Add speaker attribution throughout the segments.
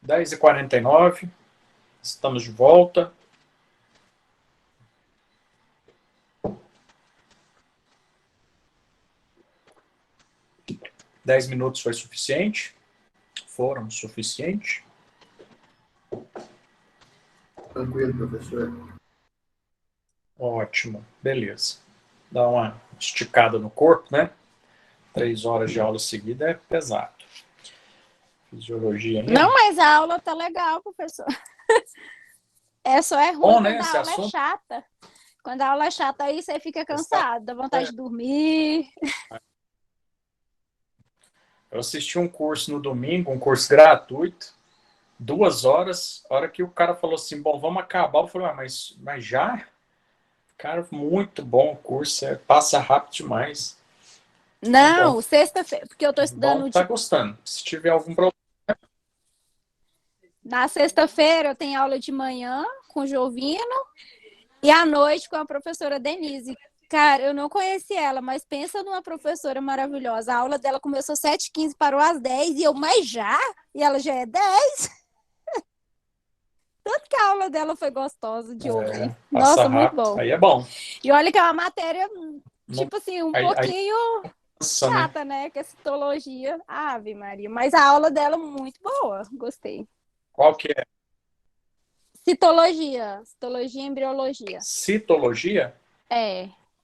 Speaker 1: 10h49, estamos de volta. Dez minutos foi suficiente? Foram suficiente?
Speaker 2: Tranquilo, professor.
Speaker 1: Ótimo, beleza. Dá uma esticada no corpo, né? 3 horas de aula seguida é pesado. Fisiologia, né?
Speaker 3: Não, mas a aula tá legal, professor. Só é ruim
Speaker 1: Bom,
Speaker 3: quando
Speaker 1: né,
Speaker 3: a
Speaker 1: esse
Speaker 3: aula é
Speaker 1: assunto?
Speaker 3: chata. Quando a aula é chata, aí você fica cansado, dá vontade de dormir.
Speaker 1: Eu assisti um curso no domingo, um curso gratuito, 2 horas. A hora que o cara falou assim, bom, vamos acabar, eu falei, mas já? Cara, muito bom o curso, passa rápido demais.
Speaker 3: Não,
Speaker 1: Bom,
Speaker 3: sexta-feira, porque eu tô
Speaker 1: bom,
Speaker 3: estudando
Speaker 1: tá gostando. Se tiver algum problema,
Speaker 3: na sexta-feira, eu tenho aula de manhã com o Jovino e à noite com a professora Denise. Cara, eu não conheci ela, mas pensa numa professora maravilhosa. A aula dela começou às 7h15, parou às 10 e eu, mas já? E ela já é 10? Tanto que a aula dela foi gostosa de ouvir.
Speaker 1: passa
Speaker 3: Nossa, muito
Speaker 1: rápido.
Speaker 3: bom.
Speaker 1: Aí é bom.
Speaker 3: E olha que é uma matéria,
Speaker 1: Não,
Speaker 3: tipo assim, um
Speaker 1: aí
Speaker 3: pouquinho
Speaker 1: cansa, né?
Speaker 3: chata, né? Que é citologia. Ave Maria. Mas a aula dela é muito boa. Gostei.
Speaker 1: Qual que é?
Speaker 3: Citologia. Citologia e embriologia.
Speaker 1: Citologia?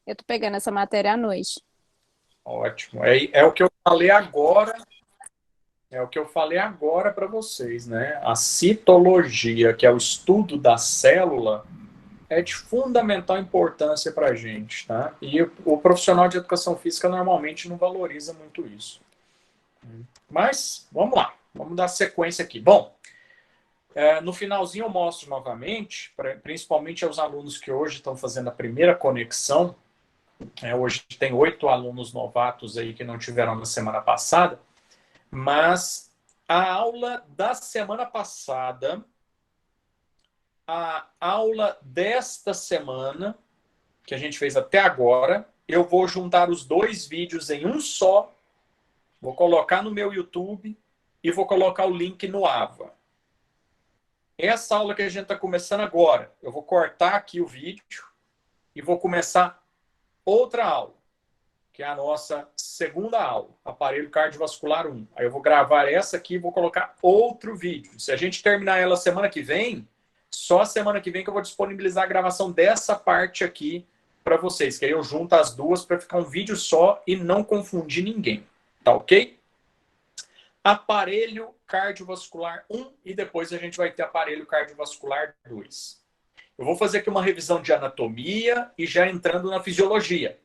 Speaker 3: Eu tô pegando essa matéria à noite.
Speaker 1: Ótimo. É o que eu falei agora. É o que eu falei agora para vocês, né? A citologia, que é o estudo da célula, é de fundamental importância para a gente, tá? E o profissional de educação física normalmente não valoriza muito isso. Mas, vamos lá. Vamos dar sequência aqui. Bom, no finalzinho eu mostro novamente, principalmente aos alunos que hoje estão fazendo a primeira conexão. Hoje tem 8 alunos novatos aí que não tiveram na semana passada. Mas a aula da semana passada, a aula desta semana, que a gente fez até agora, eu vou juntar os 2 vídeos em um só, vou colocar no meu YouTube e vou colocar o link no AVA. Essa aula que a gente está começando agora, eu vou cortar aqui o vídeo e vou começar outra aula, que é a nossa segunda aula, aparelho cardiovascular 1. Aí eu vou gravar essa aqui e vou colocar outro vídeo. Se a gente terminar ela semana que vem, só semana que vem que eu vou disponibilizar a gravação dessa parte aqui para vocês, que aí eu junto as duas para ficar um vídeo só e não confundir ninguém. Tá ok? Aparelho cardiovascular 1 e depois a gente vai ter aparelho cardiovascular 2. Eu vou fazer aqui uma revisão de anatomia e já entrando na fisiologia.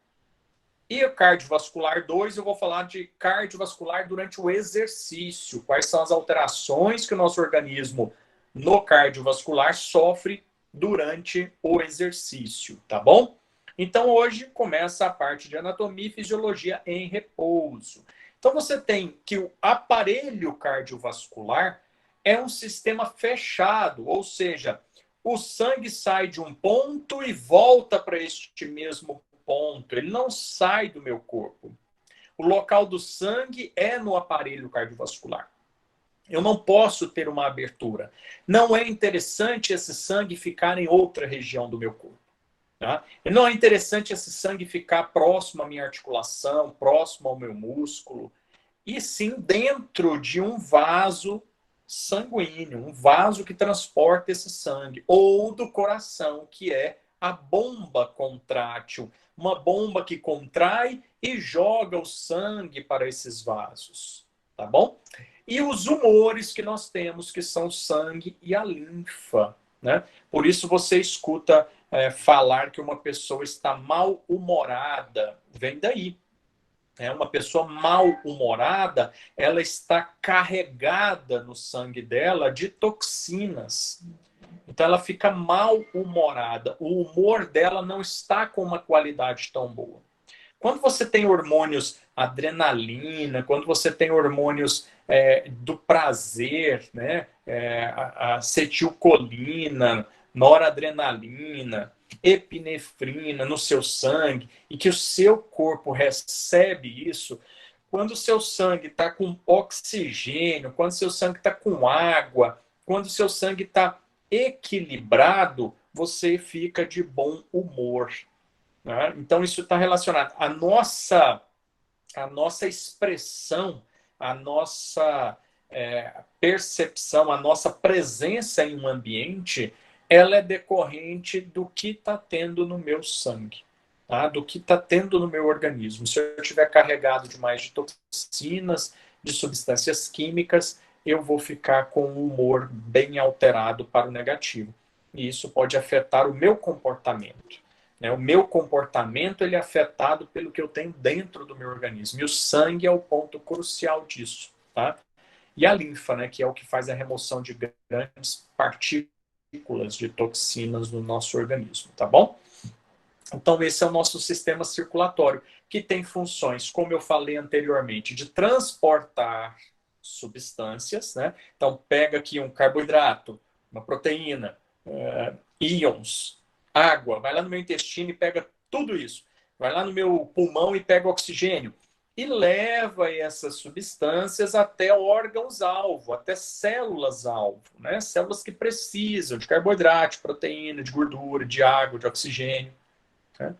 Speaker 1: E o cardiovascular 2, eu vou falar de cardiovascular durante o exercício. Quais são as alterações que o nosso organismo no cardiovascular sofre durante o exercício, tá bom? Então, hoje começa a parte de anatomia e fisiologia em repouso. Então, você tem que o aparelho cardiovascular é um sistema fechado, ou seja, o sangue sai de um ponto e volta para este mesmo ponto, ele não sai do meu corpo. O local do sangue é no aparelho cardiovascular. Eu não posso ter uma abertura. Não é interessante esse sangue ficar em outra região do meu corpo. Tá? Não é interessante esse sangue ficar próximo à minha articulação, próximo ao meu músculo, e sim dentro de um vaso sanguíneo, um vaso que transporta esse sangue, ou do coração, que é a bomba contrátil, uma bomba que contrai e joga o sangue para esses vasos, tá bom? E os humores que nós temos, que são o sangue e a linfa, né? Por isso você escuta falar que uma pessoa está mal-humorada, vem daí. Uma pessoa mal-humorada, ela está carregada no sangue dela de toxinas. Então ela fica mal-humorada. O humor dela não está com uma qualidade tão boa. Quando você tem hormônios adrenalina, quando você tem hormônios do prazer, né? Acetilcolina, noradrenalina, epinefrina no seu sangue, e que o seu corpo recebe isso, quando o seu sangue está com oxigênio, quando o seu sangue está com água, quando o seu sangue está equilibrado, você fica de bom humor. Né? Então, isso está relacionado. A nossa expressão, a nossa percepção, a nossa presença em um ambiente, ela é decorrente do que está tendo no meu sangue, tá? Do que está tendo no meu organismo. Se eu estiver carregado demais de toxinas, de substâncias químicas, eu vou ficar com um humor bem alterado para o negativo. E isso pode afetar o meu comportamento. Né? O meu comportamento ele é afetado pelo que eu tenho dentro do meu organismo. E o sangue é o ponto crucial disso. Tá? E a linfa, né, que é o que faz a remoção de grandes partículas de toxinas no nosso organismo. Tá bom? Então, esse é o nosso sistema circulatório, que tem funções, como eu falei anteriormente, de transportar substâncias. Né? Então, pega aqui um carboidrato, uma proteína, íons, água, vai lá no meu intestino e pega tudo isso. Vai lá no meu pulmão e pega oxigênio. E leva essas substâncias até órgãos-alvo, até células-alvo, né? Células que precisam de carboidrato, de proteína, de gordura, de água, de oxigênio. Né?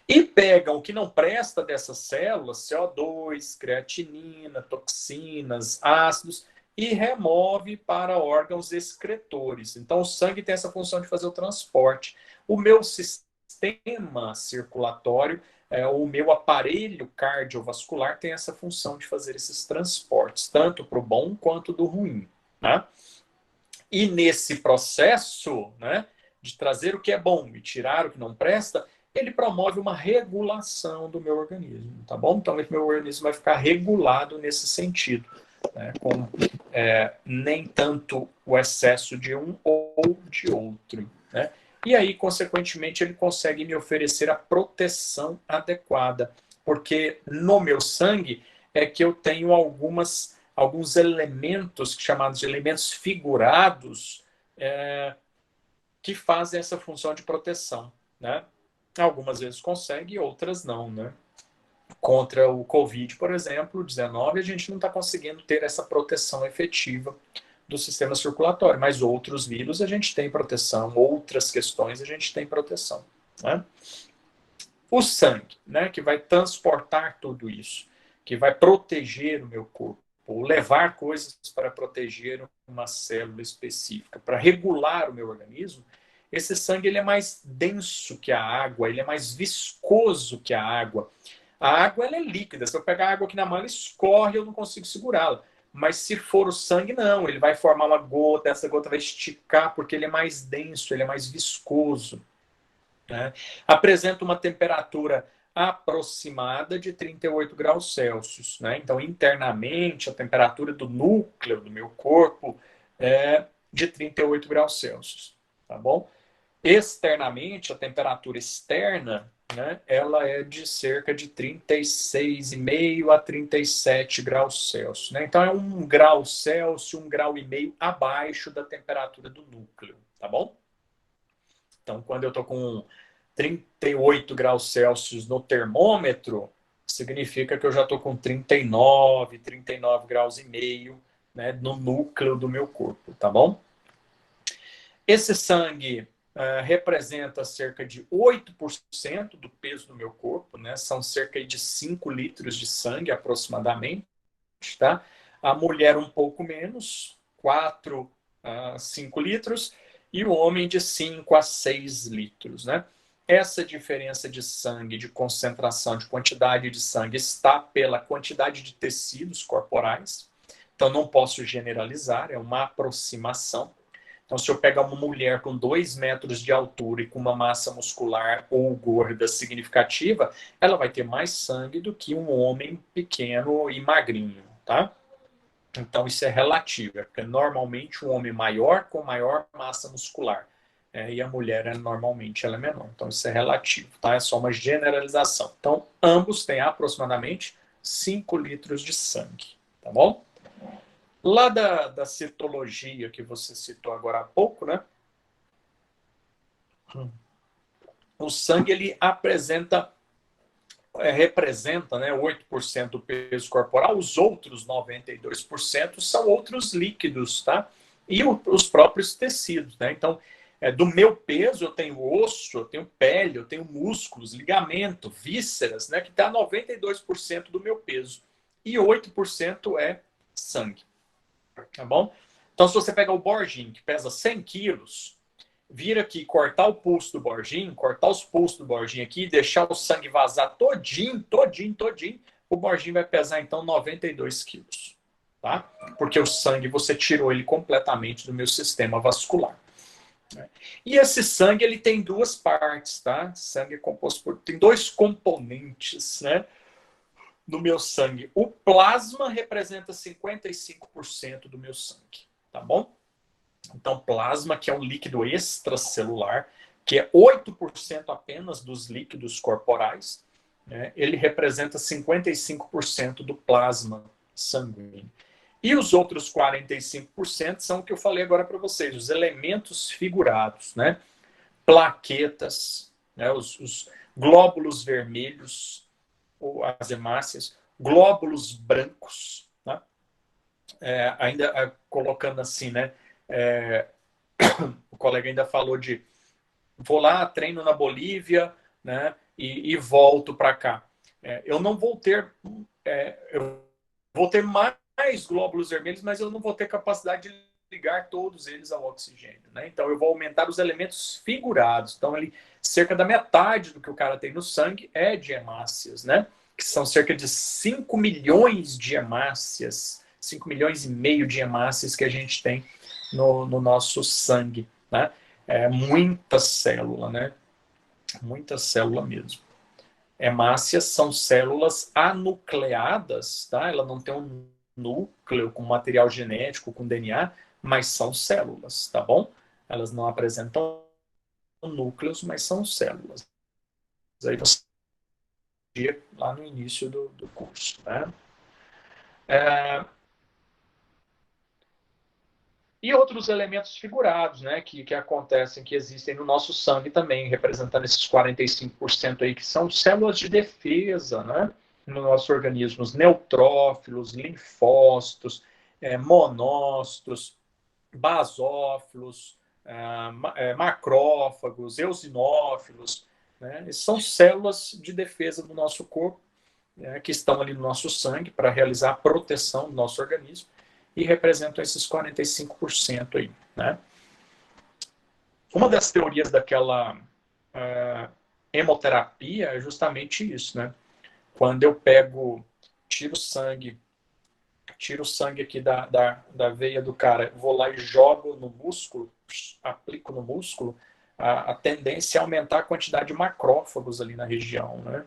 Speaker 1: E pegam o que não presta dessas células, CO2, creatinina, toxinas, ácidos, e remove para órgãos excretores. Então, o sangue tem essa função de fazer o transporte. O meu sistema circulatório, o meu aparelho cardiovascular tem essa função de fazer esses transportes, tanto para o bom quanto do ruim. Né? E nesse processo, né, de trazer o que é bom e tirar o que não presta, ele promove uma regulação do meu organismo, tá bom? Então, o meu organismo vai ficar regulado nesse sentido, né, com nem tanto o excesso de um ou de outro, né? E aí, consequentemente, ele consegue me oferecer a proteção adequada, porque no meu sangue é que eu tenho alguns elementos chamados de elementos figurados que fazem essa função de proteção, né? Algumas vezes consegue, outras não, né? Contra o Covid, por exemplo, 19, a gente não está conseguindo ter essa proteção efetiva do sistema circulatório, mas outros vírus a gente tem proteção, outras questões a gente tem proteção. Né? O sangue, né, que vai transportar tudo isso, que vai proteger o meu corpo, ou levar coisas para proteger uma célula específica, para regular o meu organismo, esse sangue ele é mais denso que a água, ele é mais viscoso que a água. A água ela é líquida, se eu pegar a água aqui na mão, ela escorre, eu não consigo segurá-la. Mas se for o sangue, não, ele vai formar uma gota, essa gota vai esticar, porque ele é mais denso, ele é mais viscoso. Né? Apresenta uma temperatura aproximada de 38 graus Celsius. Né? Então, internamente, a temperatura do núcleo do meu corpo é de 38 graus Celsius. Tá bom? Externamente, a temperatura externa, né, ela é de cerca de 36,5 a 37 graus Celsius. Né? Então, é 1 grau Celsius, 1,5 graus abaixo da temperatura do núcleo. Tá bom? Então, quando eu estou com 38 graus Celsius no termômetro, significa que eu já estou com 39 graus e meio, né, no núcleo do meu corpo, tá bom? Esse sangue representa cerca de 8% do peso do meu corpo, né? São cerca de 5 litros de sangue aproximadamente, tá? A mulher um pouco menos, 4 a 5 litros, e o homem de 5 a 6 litros, né? Essa diferença de sangue, de concentração, de quantidade de sangue está pela quantidade de tecidos corporais. Então, não posso generalizar, é uma aproximação. Então, se eu pegar uma mulher com 2 metros de altura e com uma massa muscular ou gorda significativa, ela vai ter mais sangue do que um homem pequeno e magrinho, tá? Então, isso é relativo, porque normalmente um homem maior com maior massa muscular, e a mulher, normalmente, ela é menor. Então, isso é relativo, tá? É só uma generalização. Então, ambos têm aproximadamente 5 litros de sangue, tá bom? Lá da citologia que você citou agora há pouco, né? O sangue, ele apresenta representa, né, 8% do peso corporal, os outros 92% são outros líquidos, tá? E os próprios tecidos, né? Então, do meu peso, eu tenho osso, eu tenho pele, eu tenho músculos, ligamento, vísceras, né? Que dá 92% do meu peso. E 8% é sangue, tá bom? Então, se você pegar o Borginho, que pesa 100 quilos, vir aqui, cortar o pulso do Borginho, cortar os pulsos do Borginho aqui e deixar o sangue vazar todinho, o Borginho vai pesar, então, 92 quilos, tá? Porque o sangue, você tirou ele completamente do meu sistema vascular. Né? E esse sangue, ele tem duas partes, tá? Sangue é composto por... Tem dois componentes, né? No meu sangue. O plasma representa 55% do meu sangue, tá bom? Então, plasma, que é um líquido extracelular, que é 8% apenas dos líquidos corporais, né? Ele representa 55% do plasma sanguíneo. E os outros 45% são o que eu falei agora para vocês, os elementos figurados, né? Plaquetas, né? Os glóbulos vermelhos, ou as hemácias, glóbulos brancos, né? Ainda colocando assim, né? O colega ainda falou de vou lá, treino na Bolívia, né? E volto para cá. Eu não vou ter, eu vou ter mais glóbulos vermelhos, mas eu não vou ter capacidade de ligar todos eles ao oxigênio, né? Então eu vou aumentar os elementos figurados. Então ali cerca da metade do que o cara tem no sangue é de hemácias, né? Que são cerca de 5 milhões de hemácias, 5 milhões e meio de hemácias que a gente tem no nosso sangue, né? Muita célula, né? Muita célula mesmo. Hemácias são células anucleadas, tá? Ela não tem um núcleo com material genético, com DNA, mas são células, tá bom? Elas não apresentam núcleos, mas são células. Aí você vê lá no início do curso, né? E outros elementos figurados, né, que acontecem, que existem no nosso sangue também, representando esses 45% aí, que são células de defesa, né, no nosso organismo, os neutrófilos, linfócitos, monócitos, basófilos, macrófagos, eosinófilos, né, são células de defesa do nosso corpo, né, que estão ali no nosso sangue para realizar a proteção do nosso organismo e representam esses 45% aí, né? Uma das teorias daquela hemoterapia é justamente isso, né? Quando eu tiro o sangue aqui da veia do cara, vou lá e jogo no músculo, aplico no músculo, a tendência é aumentar a quantidade de macrófagos ali na região, né?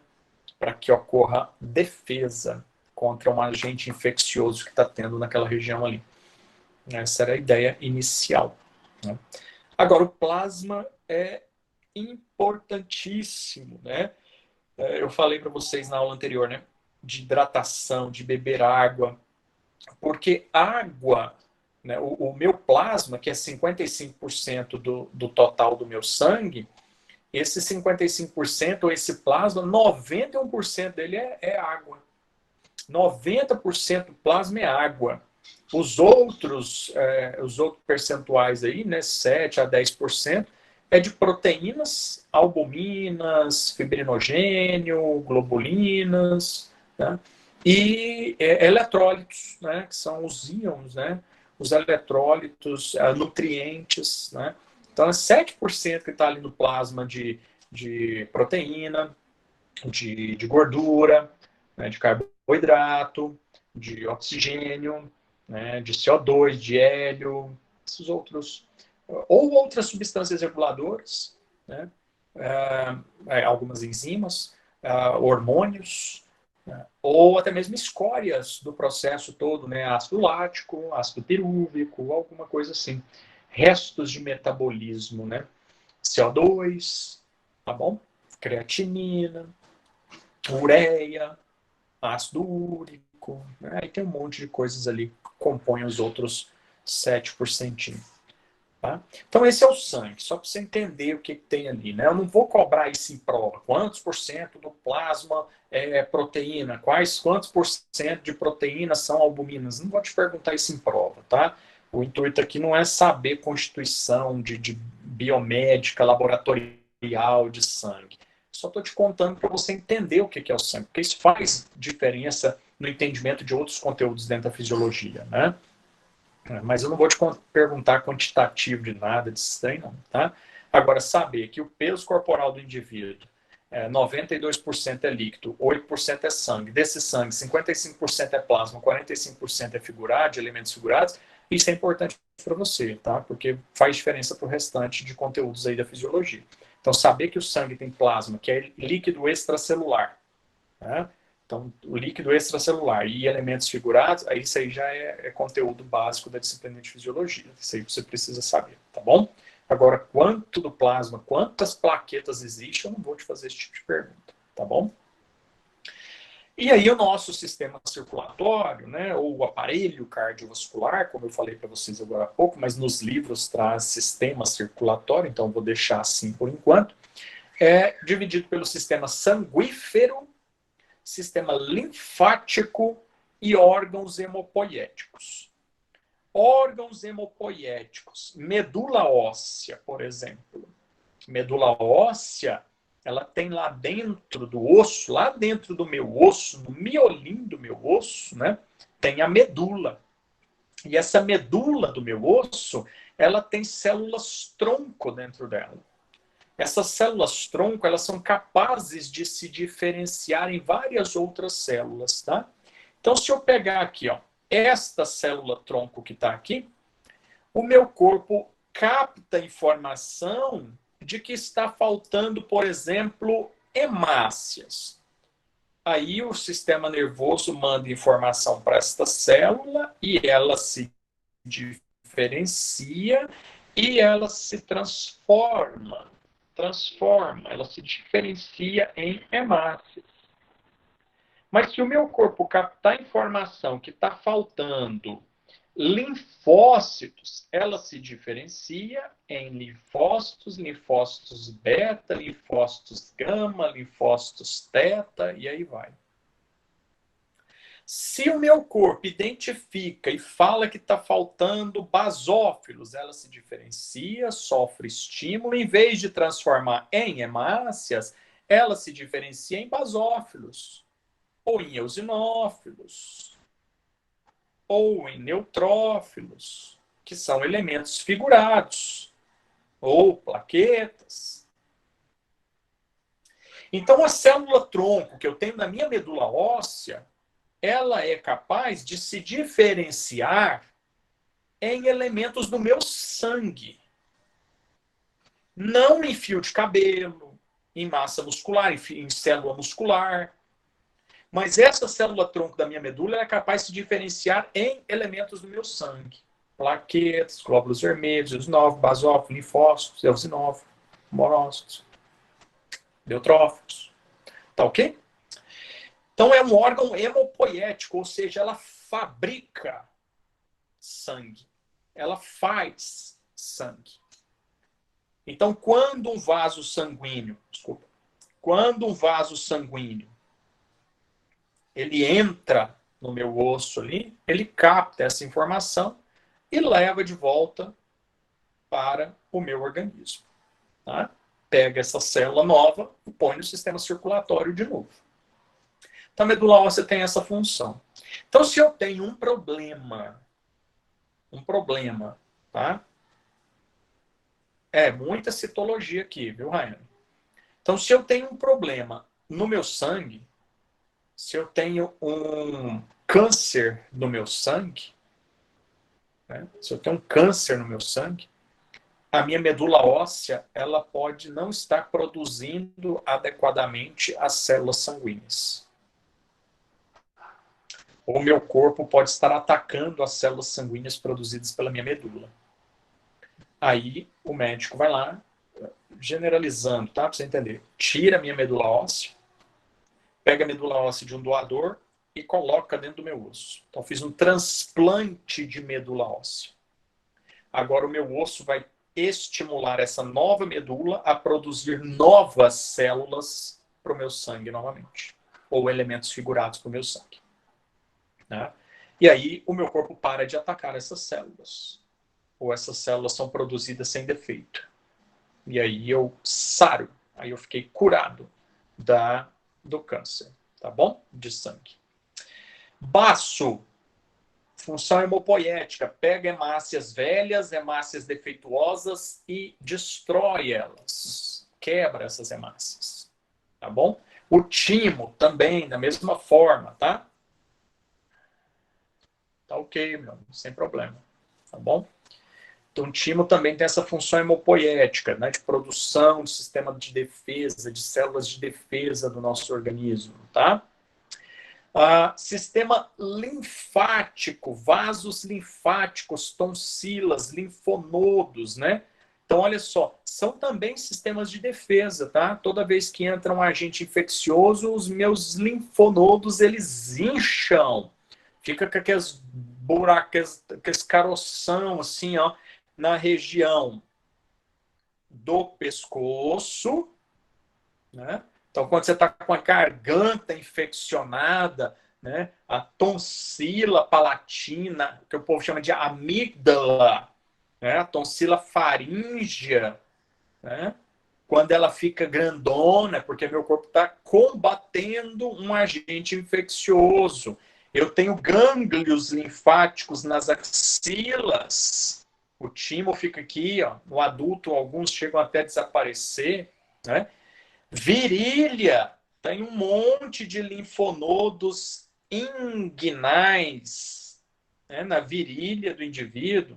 Speaker 1: Para que ocorra defesa contra um agente infeccioso que está tendo naquela região ali. Essa era a ideia inicial, né? Agora, o plasma é importantíssimo, né? Eu falei para vocês na aula anterior, né? De hidratação, de beber água, porque água, né? O meu plasma, que é 55% do total do meu sangue, esse 55%, esse plasma, 91% dele é água. 90% do plasma é água. Os outros percentuais aí, né, 7 a 10%, é de proteínas, albuminas, fibrinogênio, globulinas, né, e eletrólitos, né, que são os íons, né, os eletrólitos, nutrientes, né. Então, é 7% que está ali no plasma de proteína, de gordura, né, de carboidrato, de oxigênio, né, de CO2, de hélio, esses outros, ou outras substâncias reguladoras, né, algumas enzimas, hormônios, né, ou até mesmo escórias do processo todo, né, ácido lático, ácido pirúvico, alguma coisa assim. Restos de metabolismo, né, CO2, tá bom? Creatinina, ureia, ácido úrico, né? Aí tem um monte de coisas ali que compõem os outros 7%. Tá? Então, esse é o sangue, só para você entender o que tem ali. Né? Eu não vou cobrar isso em prova. Quantos por cento do plasma é proteína? Quantos por cento de proteína são albuminas? Não vou te perguntar isso em prova. Tá? O intuito aqui não é saber constituição de biomédica, laboratorial de sangue. Só estou te contando para você entender o que é o sangue, porque isso faz diferença no entendimento de outros conteúdos dentro da fisiologia. Né? Mas eu não vou te perguntar quantitativo de nada disso aí, não, tá? Agora, saber que o peso corporal do indivíduo, 92% é líquido, 8% é sangue. Desse sangue, 55% é plasma, 45% é figurado, de elementos figurados. Isso é importante para você, tá? Porque faz diferença para o restante de conteúdos aí da fisiologia. Então, saber que o sangue tem plasma, que é líquido extracelular, né? Então, o líquido extracelular e elementos figurados, aí isso aí já é conteúdo básico da disciplina de fisiologia. Isso aí você precisa saber, tá bom? Agora, quanto do plasma, quantas plaquetas existem, eu não vou te fazer esse tipo de pergunta, tá bom? E aí o nosso sistema circulatório, né, ou o aparelho cardiovascular, como eu falei para vocês agora há pouco, mas nos livros traz sistema circulatório, então eu vou deixar assim por enquanto, é dividido pelo sistema sanguífero, sistema linfático e órgãos hemopoéticos. Órgãos hemopoéticos, medula óssea, por exemplo. Medula óssea, ela tem lá dentro do osso, lá dentro do meu osso, no miolinho do meu osso, né, tem a medula. E essa medula do meu osso, ela tem células tronco dentro dela. Essas células tronco, elas são capazes de se diferenciar em várias outras células, tá? Então, se eu pegar aqui, ó, esta célula tronco que está aqui, o meu corpo capta informação de que está faltando, por exemplo, hemácias. Aí o sistema nervoso manda informação para esta célula e ela se diferencia e ela se transforma, ela se diferencia em hemácias. Mas se o meu corpo captar informação que está faltando linfócitos, ela se diferencia em linfócitos, linfócitos beta, linfócitos gama, linfócitos teta, e aí vai. Se o meu corpo identifica e fala que está faltando basófilos, ela se diferencia, sofre estímulo, em vez de transformar em hemácias, ela se diferencia em basófilos, ou em eosinófilos, ou em neutrófilos, que são elementos figurados, ou plaquetas. Então, a célula tronco que eu tenho na minha medula óssea, ela é capaz de se diferenciar em elementos do meu sangue. Não em fio de cabelo, em massa muscular, em célula muscular. Mas essa célula tronco da minha medula é capaz de se diferenciar em elementos do meu sangue. Plaquetas, glóbulos vermelhos, eosinófilos, basófilos, linfócitos, eosinófilos, monócitos, neutrófilos. Tá ok? Então, é um órgão hemopoético, ou seja, ela fabrica sangue. Ela faz sangue. Então, quando um vaso sanguíneo, ele entra no meu osso ali, ele capta essa informação e leva de volta para o meu organismo. Tá? Pega essa célula nova e põe no sistema circulatório de novo. Então, a medula óssea tem essa função. Então, se eu tenho um problema, tá? É muita citologia aqui, viu, Raiane? Então, se eu tenho um problema no meu sangue, se eu tenho um câncer no meu sangue, né? Se eu tenho um câncer no meu sangue, a minha medula óssea ela pode não estar produzindo adequadamente as células sanguíneas. O meu corpo pode estar atacando as células sanguíneas produzidas pela minha medula. Aí o médico vai lá, generalizando, tá? Para você entender. Tira a minha medula óssea, pega a medula óssea de um doador e coloca dentro do meu osso. Então, fiz um transplante de medula óssea. agora o meu osso vai estimular essa nova medula a produzir novas células para o meu sangue novamente, ou elementos figurados para o meu sangue. Né? E aí o meu corpo para de atacar essas células, ou essas células são produzidas sem defeito. E aí eu saro, aí eu fiquei curado do câncer, tá bom? De sangue. Baço, função hemopoética, pega hemácias velhas, hemácias defeituosas e destrói elas, quebra essas hemácias, tá bom? O timo também, da mesma forma, tá? Tá ok, meu, sem problema, tá bom? Então, o timo também tem essa função hemopoética, né, de produção de sistema de defesa, de células de defesa do nosso organismo, tá? Sistema linfático, vasos linfáticos, tonsilas, linfonodos, né? Então, olha só, são também sistemas de defesa, tá? Toda vez que entra um agente infeccioso, os meus linfonodos, eles incham. Fica com aqueles buracos, aqueles caroção, assim, ó, na região do pescoço, né? Então, quando você está com a garganta infeccionada, né, a tonsila palatina, que o povo chama de amígdala, né, a tonsila faríngea, né, quando ela fica grandona, porque meu corpo está combatendo um agente infeccioso. Eu tenho gânglios linfáticos nas axilas. O timo fica aqui, ó, no adulto, alguns chegam até a desaparecer, né? Virilha, tem um monte de linfonodos inguinais, né, na virilha do indivíduo.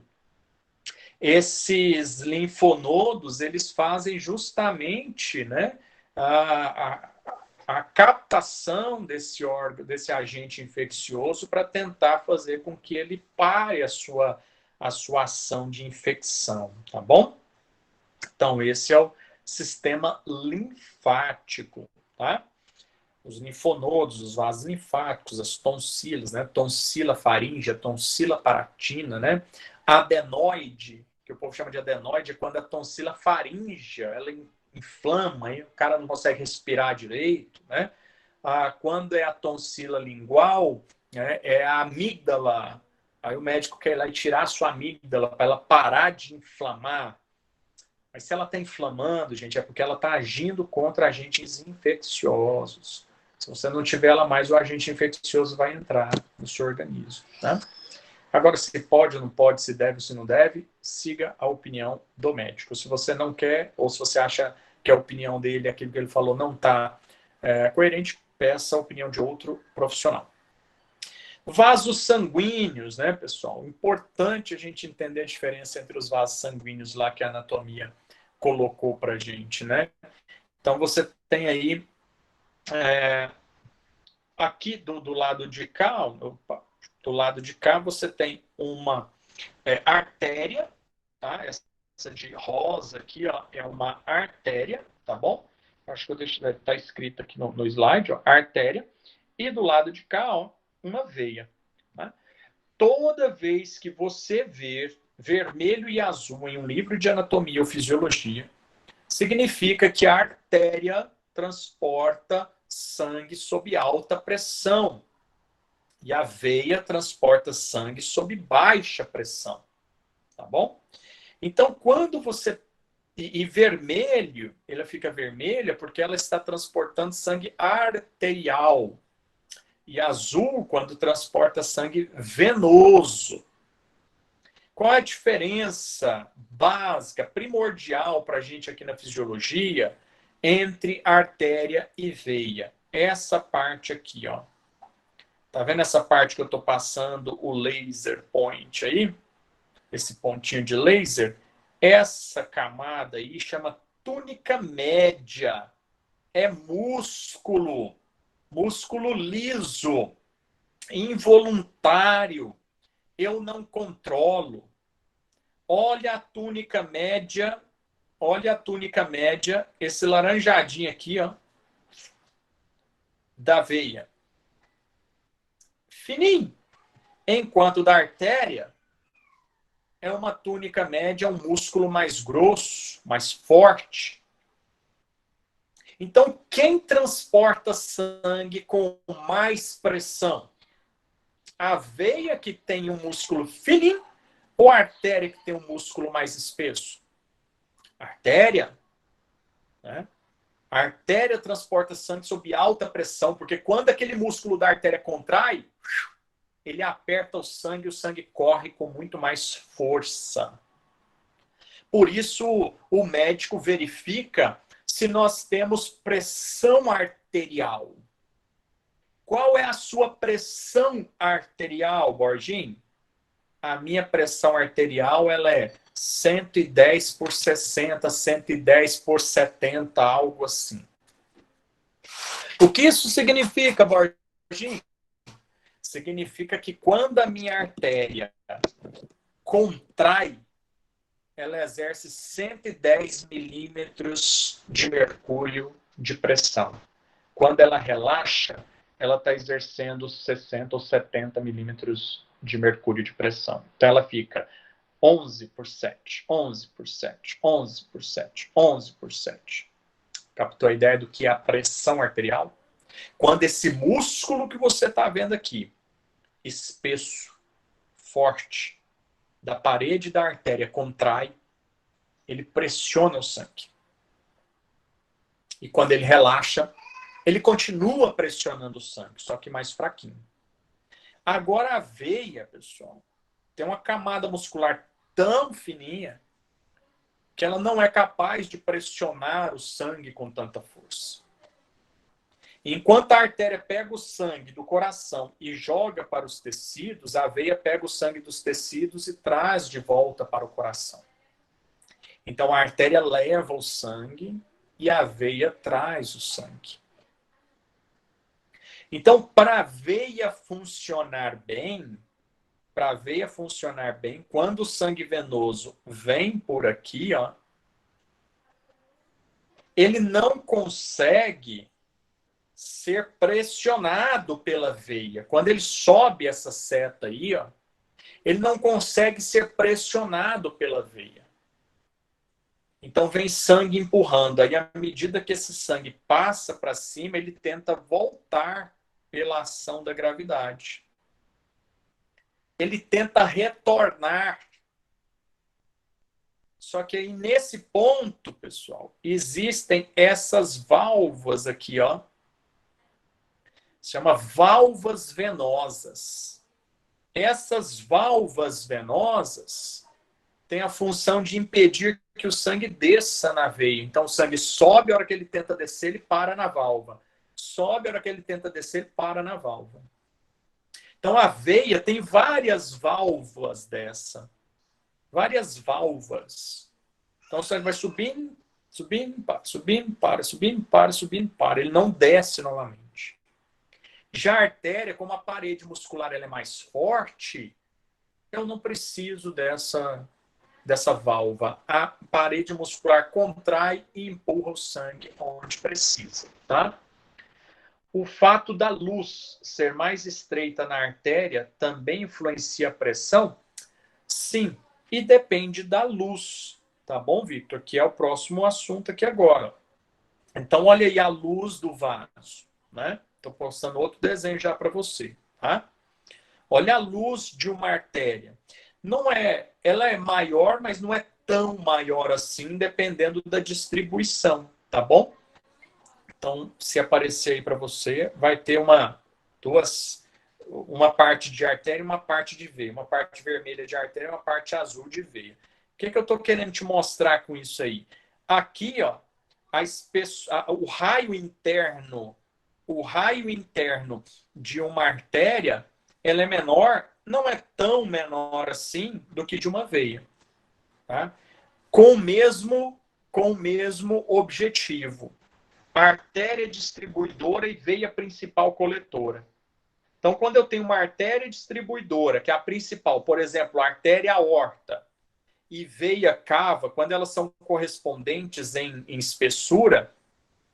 Speaker 1: Esses linfonodos, eles fazem justamente, né, a captação desse órgão, desse agente infeccioso para tentar fazer com que ele pare a sua ação de infecção, tá bom? Então, esse é o sistema linfático, tá? Os linfonodos, os vasos linfáticos, as tonsilas, né? Tonsila faríngea, tonsila palatina, né? Adenoide, que o povo chama de adenoide, é quando a tonsila faríngea, ela inflama, aí o cara não consegue respirar direito, né? Quando é a tonsila lingual, né, é a amígdala. Aí o médico quer ir lá e tirar a sua amígdala para ela parar de inflamar. Mas se ela está inflamando, gente, é porque ela está agindo contra agentes infecciosos. Se você não tiver ela mais, o agente infeccioso vai entrar no seu organismo. Tá? Agora, se pode ou não pode, se deve ou se não deve, siga a opinião do médico. Se você não quer, ou se você acha que a opinião dele, aquilo que ele falou, não está coerente, peça a opinião de outro profissional. Vasos sanguíneos, né, pessoal? Importante a gente entender a diferença entre os vasos sanguíneos lá que a anatomia colocou para a gente, né? Então, você tem aí, aqui do lado de cá, do lado de cá, você tem uma artéria, tá? Essa de rosa aqui, ó, é uma artéria, tá bom? Acho que eu deixo, tá escrito aqui no slide, ó, artéria. E do lado de cá, ó, uma veia. Tá? Toda vez que você ver vermelho e azul em um livro de anatomia ou fisiologia, significa que a artéria transporta sangue sob alta pressão e a veia transporta sangue sob baixa pressão, tá bom? Então, quando você e vermelho, ela fica vermelha porque ela está transportando sangue arterial. E azul quando transporta sangue venoso. Qual é a diferença básica, primordial para a gente aqui na fisiologia entre artéria e veia? Essa parte aqui, ó. Tá vendo essa parte que eu estou passando o laser point aí? Esse pontinho de laser? Essa camada aí chama túnica média. É músculo. Músculo liso. Involuntário. Eu não controlo. Olha a túnica média, esse laranjadinho aqui, ó, da veia. Fininho. Enquanto da artéria é uma túnica média, um músculo mais grosso, mais forte. Então, quem transporta sangue com mais pressão? A veia, que tem um músculo fininho, ou a artéria, que tem um músculo mais espesso? A artéria. Né? A artéria transporta sangue sob alta pressão, porque quando aquele músculo da artéria contrai, ele aperta o sangue corre com muito mais força. Por isso, o médico verifica se nós temos pressão arterial. Qual é a sua pressão arterial, Borginho? A minha pressão arterial ela é 110 por 60, 110 por 70, algo assim. O que isso significa, Borginho? Significa que quando a minha artéria contrai, ela exerce 110 milímetros de mercúrio de pressão. Quando ela relaxa, ela está exercendo 60 ou 70 milímetros de mercúrio de pressão. Então ela fica 11 por 7, 11 por 7, 11 por 7, 11 por 7. Captou a ideia do que é a pressão arterial? Quando esse músculo que você está vendo aqui, espesso, forte, da parede da artéria contrai, ele pressiona o sangue. E quando ele relaxa, ele continua pressionando o sangue, só que mais fraquinho. Agora a veia, pessoal, tem uma camada muscular tão fininha que ela não é capaz de pressionar o sangue com tanta força. Enquanto a artéria pega o sangue do coração e joga para os tecidos, a veia pega o sangue dos tecidos e traz de volta para o coração. Então a artéria leva o sangue e a veia traz o sangue. Então, para a veia funcionar bem, quando o sangue venoso vem por aqui, ó, ele não consegue ser pressionado pela veia. Quando ele sobe essa seta aí, ó, ele não consegue ser pressionado pela veia. Então vem sangue empurrando. Aí, à medida que esse sangue passa para cima, ele tenta voltar pela ação da gravidade. Ele tenta retornar. Só que aí, nesse ponto, pessoal, existem essas válvulas aqui, ó. Se chama válvulas venosas. Essas válvulas venosas têm a função de impedir que o sangue desça na veia. Então, o sangue sobe, a hora que ele tenta descer, ele para na válvula. Sobe, a hora que ele tenta descer, ele para na válvula. Então, a veia tem várias válvulas dessa. Várias válvulas. Então, o sangue vai subindo, subindo, para, subindo, para, subindo, para, subindo, para. Ele não desce novamente. Já a artéria, como a parede muscular ela é mais forte, eu não preciso dessa válvula. A parede muscular contrai e empurra o sangue onde precisa, tá? O fato da luz ser mais estreita na artéria também influencia a pressão? Sim, e depende da luz. Tá bom, Victor? Que é o próximo assunto aqui agora. Então, olha aí a luz do vaso, né? Estou postando outro desenho já para você, tá? Olha a luz de uma artéria. Ela é maior, mas não é tão maior assim, dependendo da distribuição, tá bom? Então, se aparecer aí para você, vai ter uma parte de artéria e uma parte de veia. Uma parte vermelha de artéria e uma parte azul de veia. O que eu estou querendo te mostrar com isso aí? Aqui, ó, o raio interno de uma artéria, ela é menor, não é tão menor assim do que de uma veia. Tá? Com o mesmo objetivo. Artéria distribuidora e veia principal coletora. Então, quando eu tenho uma artéria distribuidora, que é a principal, por exemplo, a artéria aorta e veia cava, quando elas são correspondentes em espessura,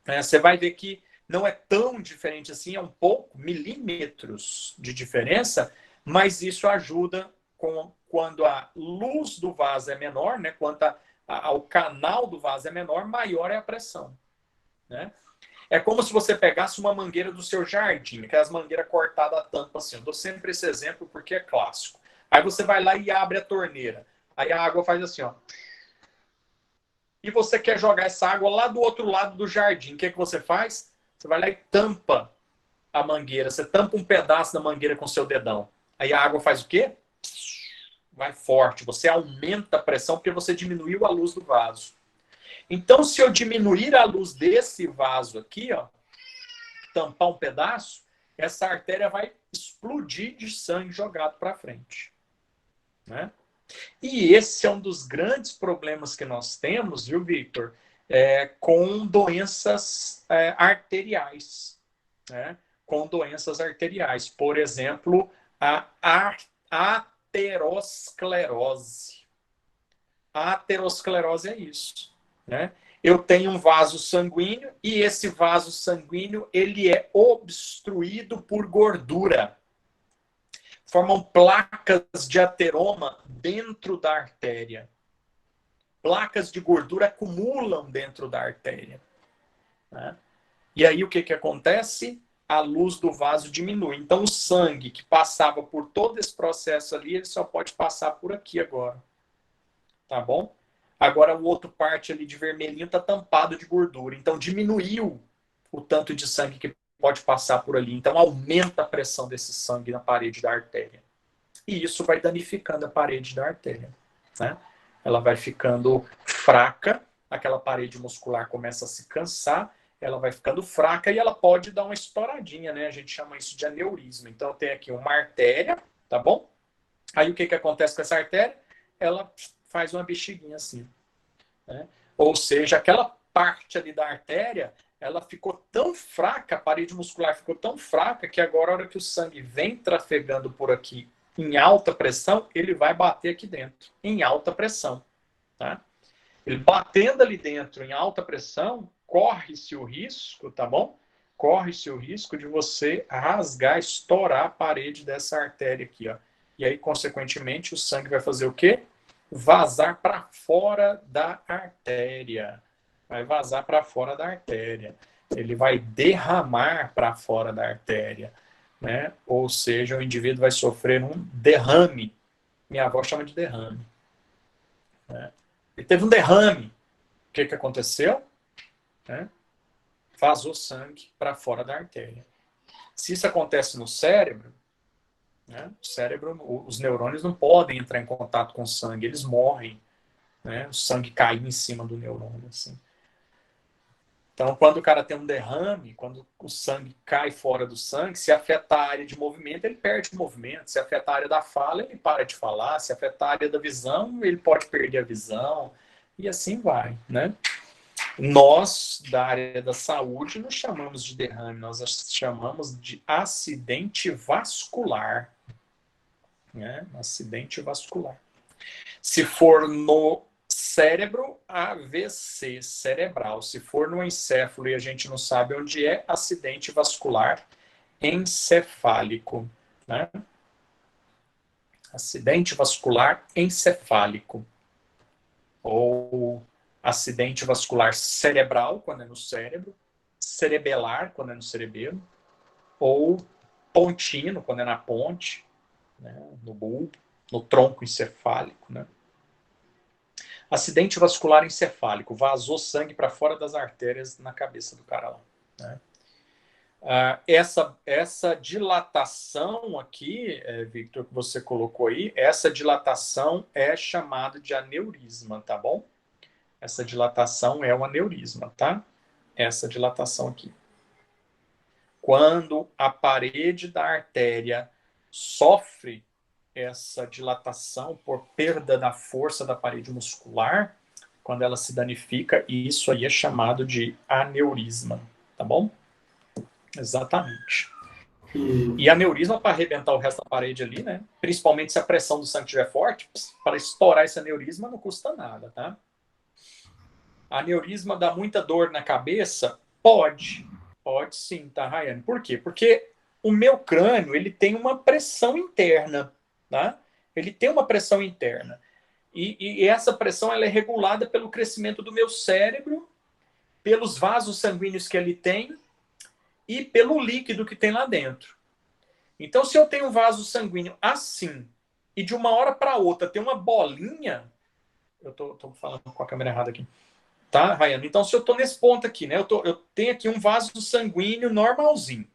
Speaker 1: você vai ver que não é tão diferente assim, é um pouco, milímetros de diferença, mas isso ajuda com quando a luz do vaso é menor, né? Quanto ao canal do vaso é menor, maior é a pressão, né? É como se você pegasse uma mangueira do seu jardim, aquelas mangueiras cortadas a tampa assim. Eu dou sempre esse exemplo porque é clássico. Aí você vai lá e abre a torneira. Aí a água faz assim, ó. E você quer jogar essa água lá do outro lado do jardim. O que você faz? Você vai lá e tampa a mangueira. Você tampa um pedaço da mangueira com seu dedão. Aí a água faz o quê? Vai forte. Você aumenta a pressão porque você diminuiu a luz do vaso. Então, se eu diminuir a luz desse vaso aqui, ó, tampar um pedaço, essa artéria vai explodir de sangue jogado para frente, né? E esse é um dos grandes problemas que nós temos, viu, Victor? Com doenças arteriais, né? Com doenças arteriais. Por exemplo, a aterosclerose. A aterosclerose é isso, né? Eu tenho um vaso sanguíneo e esse vaso sanguíneo ele é obstruído por gordura. Formam placas de ateroma dentro da artéria. Placas de gordura acumulam dentro da artéria, né? E aí o que acontece? A luz do vaso diminui. Então o sangue que passava por todo esse processo ali, ele só pode passar por aqui agora. Tá bom? Agora o outro parte ali de vermelhinho está tampado de gordura. Então diminuiu o tanto de sangue que pode passar por ali. Então aumenta a pressão desse sangue na parede da artéria. E isso vai danificando a parede da artéria, né? Ela vai ficando fraca, aquela parede muscular começa a se cansar, ela vai ficando fraca e ela pode dar uma estouradinha, né? A gente chama isso de aneurisma. Então tem aqui uma artéria, tá bom? Aí o que acontece com essa artéria? Ela faz uma bexiguinha assim, né? Ou seja, aquela parte ali da artéria, ela ficou tão fraca, a parede muscular ficou tão fraca que agora, a hora que o sangue vem trafegando por aqui em alta pressão, ele vai bater aqui dentro, em alta pressão, tá? Ele batendo ali dentro em alta pressão, corre-se o risco, tá bom? Corre-se o risco de você rasgar, estourar a parede dessa artéria aqui, ó. E aí, consequentemente, o sangue vai fazer o quê? Vazar para fora da artéria. Vai vazar para fora da artéria. Ele vai derramar para fora da artéria, né? Ou seja, o indivíduo vai sofrer um derrame. Minha avó chama de derrame, né? Ele teve um derrame. O que aconteceu? Né? Vazou sangue para fora da artéria. Se isso acontece no cérebro, né? O cérebro, os neurônios não podem entrar em contato com o sangue, eles morrem, né? O sangue cai em cima do neurônio, assim. Então, quando o cara tem um derrame, quando o sangue cai fora do sangue, se afetar a área de movimento, ele perde o movimento. Se afetar a área da fala, ele para de falar. Se afetar a área da visão, ele pode perder a visão. E assim vai, né? Nós, da área da saúde, não chamamos de derrame, nós chamamos de acidente vascular, né? Acidente vascular. Se for no cérebro, AVC cerebral. Se for no encéfalo e a gente não sabe onde é, acidente vascular encefálico, né? Acidente vascular encefálico. Ou acidente vascular cerebral, quando é no cérebro, cerebelar, quando é no cerebelo, ou pontino, quando é na ponte, né? No bulbo, no tronco encefálico, né? Acidente vascular encefálico, vazou sangue para fora das artérias na cabeça do cara lá, né? Essa dilatação aqui, Victor, que você colocou aí, essa dilatação é chamada de aneurisma, tá bom? Essa dilatação é um aneurisma, tá? Essa dilatação aqui. Quando a parede da artéria sofre essa dilatação por perda da força da parede muscular, quando ela se danifica, isso aí é chamado de aneurisma, tá bom? Exatamente. E aneurisma, para arrebentar o resto da parede ali, né? Principalmente se a pressão do sangue estiver forte, para estourar esse aneurisma não custa nada, tá? Aneurisma dá muita dor na cabeça? Pode sim, tá, Rayane? Por quê? Porque o meu crânio, ele tem uma pressão interna, tá? ele tem uma pressão interna. E essa pressão ela é regulada pelo crescimento do meu cérebro, pelos vasos sanguíneos que ele tem e pelo líquido que tem lá dentro. Então, se eu tenho um vaso sanguíneo assim, e de uma hora para outra tem uma bolinha... Eu tô falando com a câmera errada aqui. Tá, Rayane? Então, se eu tô nesse ponto aqui, né? Eu tenho aqui um vaso sanguíneo normalzinho.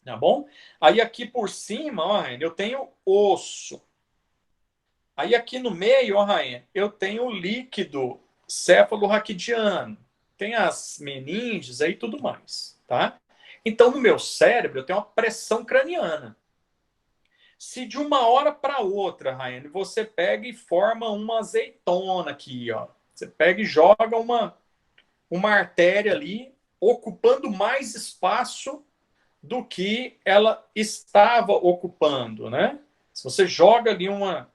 Speaker 1: Tá bom? Aí aqui por cima, ó, Rayane, eu tenho osso. Aí aqui no meio, ó, Rayane, eu tenho o líquido céfalo-raquidiano. Tem as meninges aí e tudo mais, tá? Então, no meu cérebro, eu tenho uma pressão craniana. Se de uma hora para outra, Rayane, você pega e forma uma azeitona aqui, ó. Você pega e joga uma artéria ali, ocupando mais espaço do que ela estava ocupando, né? Se você joga ali uma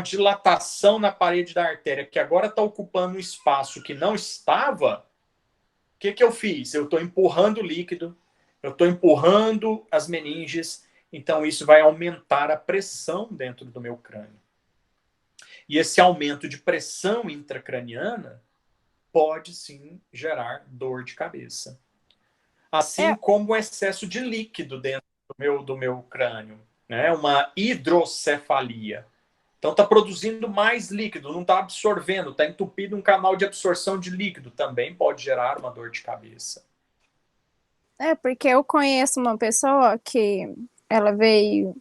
Speaker 1: dilatação na parede da artéria, que agora está ocupando um espaço que não estava, o que eu fiz? Eu estou empurrando o líquido, eu estou empurrando as meninges, então isso vai aumentar a pressão dentro do meu crânio. E esse aumento de pressão intracraniana pode sim gerar dor de cabeça. Assim como o excesso de líquido dentro do meu crânio, né? Uma hidrocefalia. Então está produzindo mais líquido, não está absorvendo, está entupido um canal de absorção de líquido, também pode gerar uma dor de cabeça.
Speaker 3: Porque eu conheço uma pessoa que ela veio.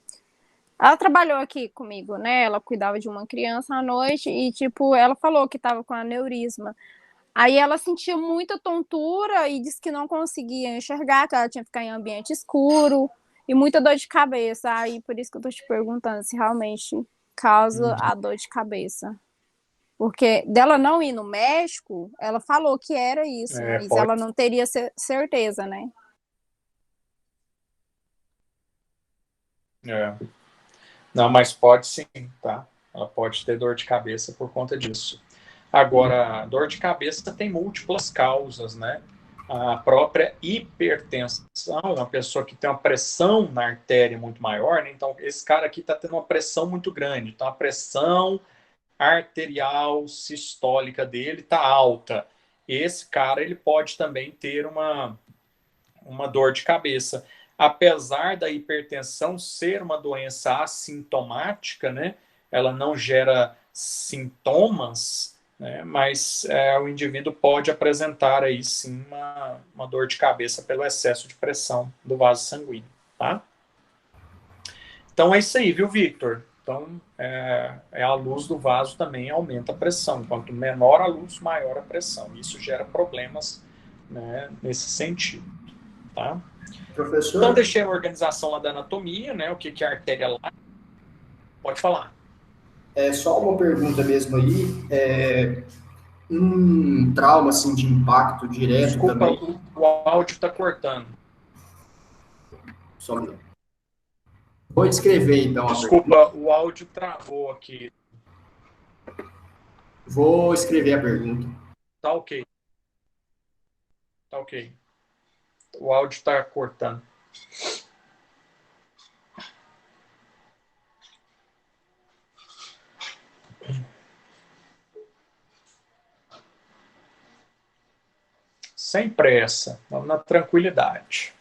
Speaker 3: Ela trabalhou aqui comigo, né? Ela cuidava de uma criança à noite e, tipo, ela falou que estava com aneurisma. Aí ela sentia muita tontura e disse que não conseguia enxergar, que ela tinha que ficar em ambiente escuro e muita dor de cabeça. Aí por isso que eu tô te perguntando se realmente causa a dor de cabeça. Porque dela não ir no médico, ela falou que era isso, mas ela não teria certeza, né?
Speaker 1: Não, mas pode sim, tá? Ela pode ter dor de cabeça por conta disso. Agora, dor de cabeça tem múltiplas causas, né? A própria hipertensão, uma pessoa que tem uma pressão na artéria muito maior, né? Então, esse cara aqui está tendo uma pressão muito grande. Então, a pressão arterial sistólica dele está alta. Esse cara, ele pode também ter uma dor de cabeça. Apesar da hipertensão ser uma doença assintomática, né? Ela não gera sintomas, né? Mas o indivíduo pode apresentar aí sim uma dor de cabeça pelo excesso de pressão do vaso sanguíneo, tá? Então é isso aí, viu, Victor? Então, a luz do vaso também aumenta a pressão. Quanto menor a luz, maior a pressão. Isso gera problemas, né, nesse sentido, tá?
Speaker 2: Professor?
Speaker 1: Então, deixei a organização lá da anatomia, né? O que é a artéria lá. Pode falar.
Speaker 2: Só uma pergunta mesmo aí. Um trauma assim, de impacto direto.
Speaker 1: Desculpa,
Speaker 2: também.
Speaker 1: o áudio está cortando.
Speaker 2: Só um minuto. Vou escrever então.
Speaker 1: Desculpa, o áudio travou aqui.
Speaker 2: Vou escrever a pergunta.
Speaker 1: Tá ok. Tá ok. O áudio está cortando. Sem pressa, vamos na tranquilidade.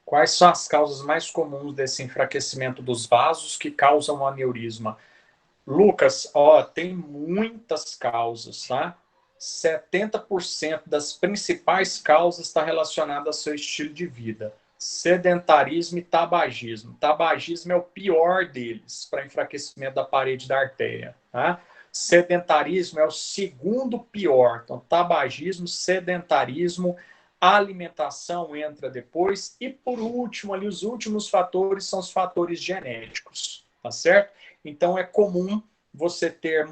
Speaker 1: Quais são as causas mais comuns desse enfraquecimento dos vasos que causam um aneurisma? Lucas, tem muitas causas, tá? 70% das principais causas está relacionada ao seu estilo de vida. Sedentarismo e tabagismo. Tabagismo é o pior deles para enfraquecimento da parede da artéria, tá? Sedentarismo é o segundo pior. Então, tabagismo, sedentarismo, alimentação entra depois. E, por último, ali, os últimos fatores são os fatores genéticos, tá certo? Então, é comum você ter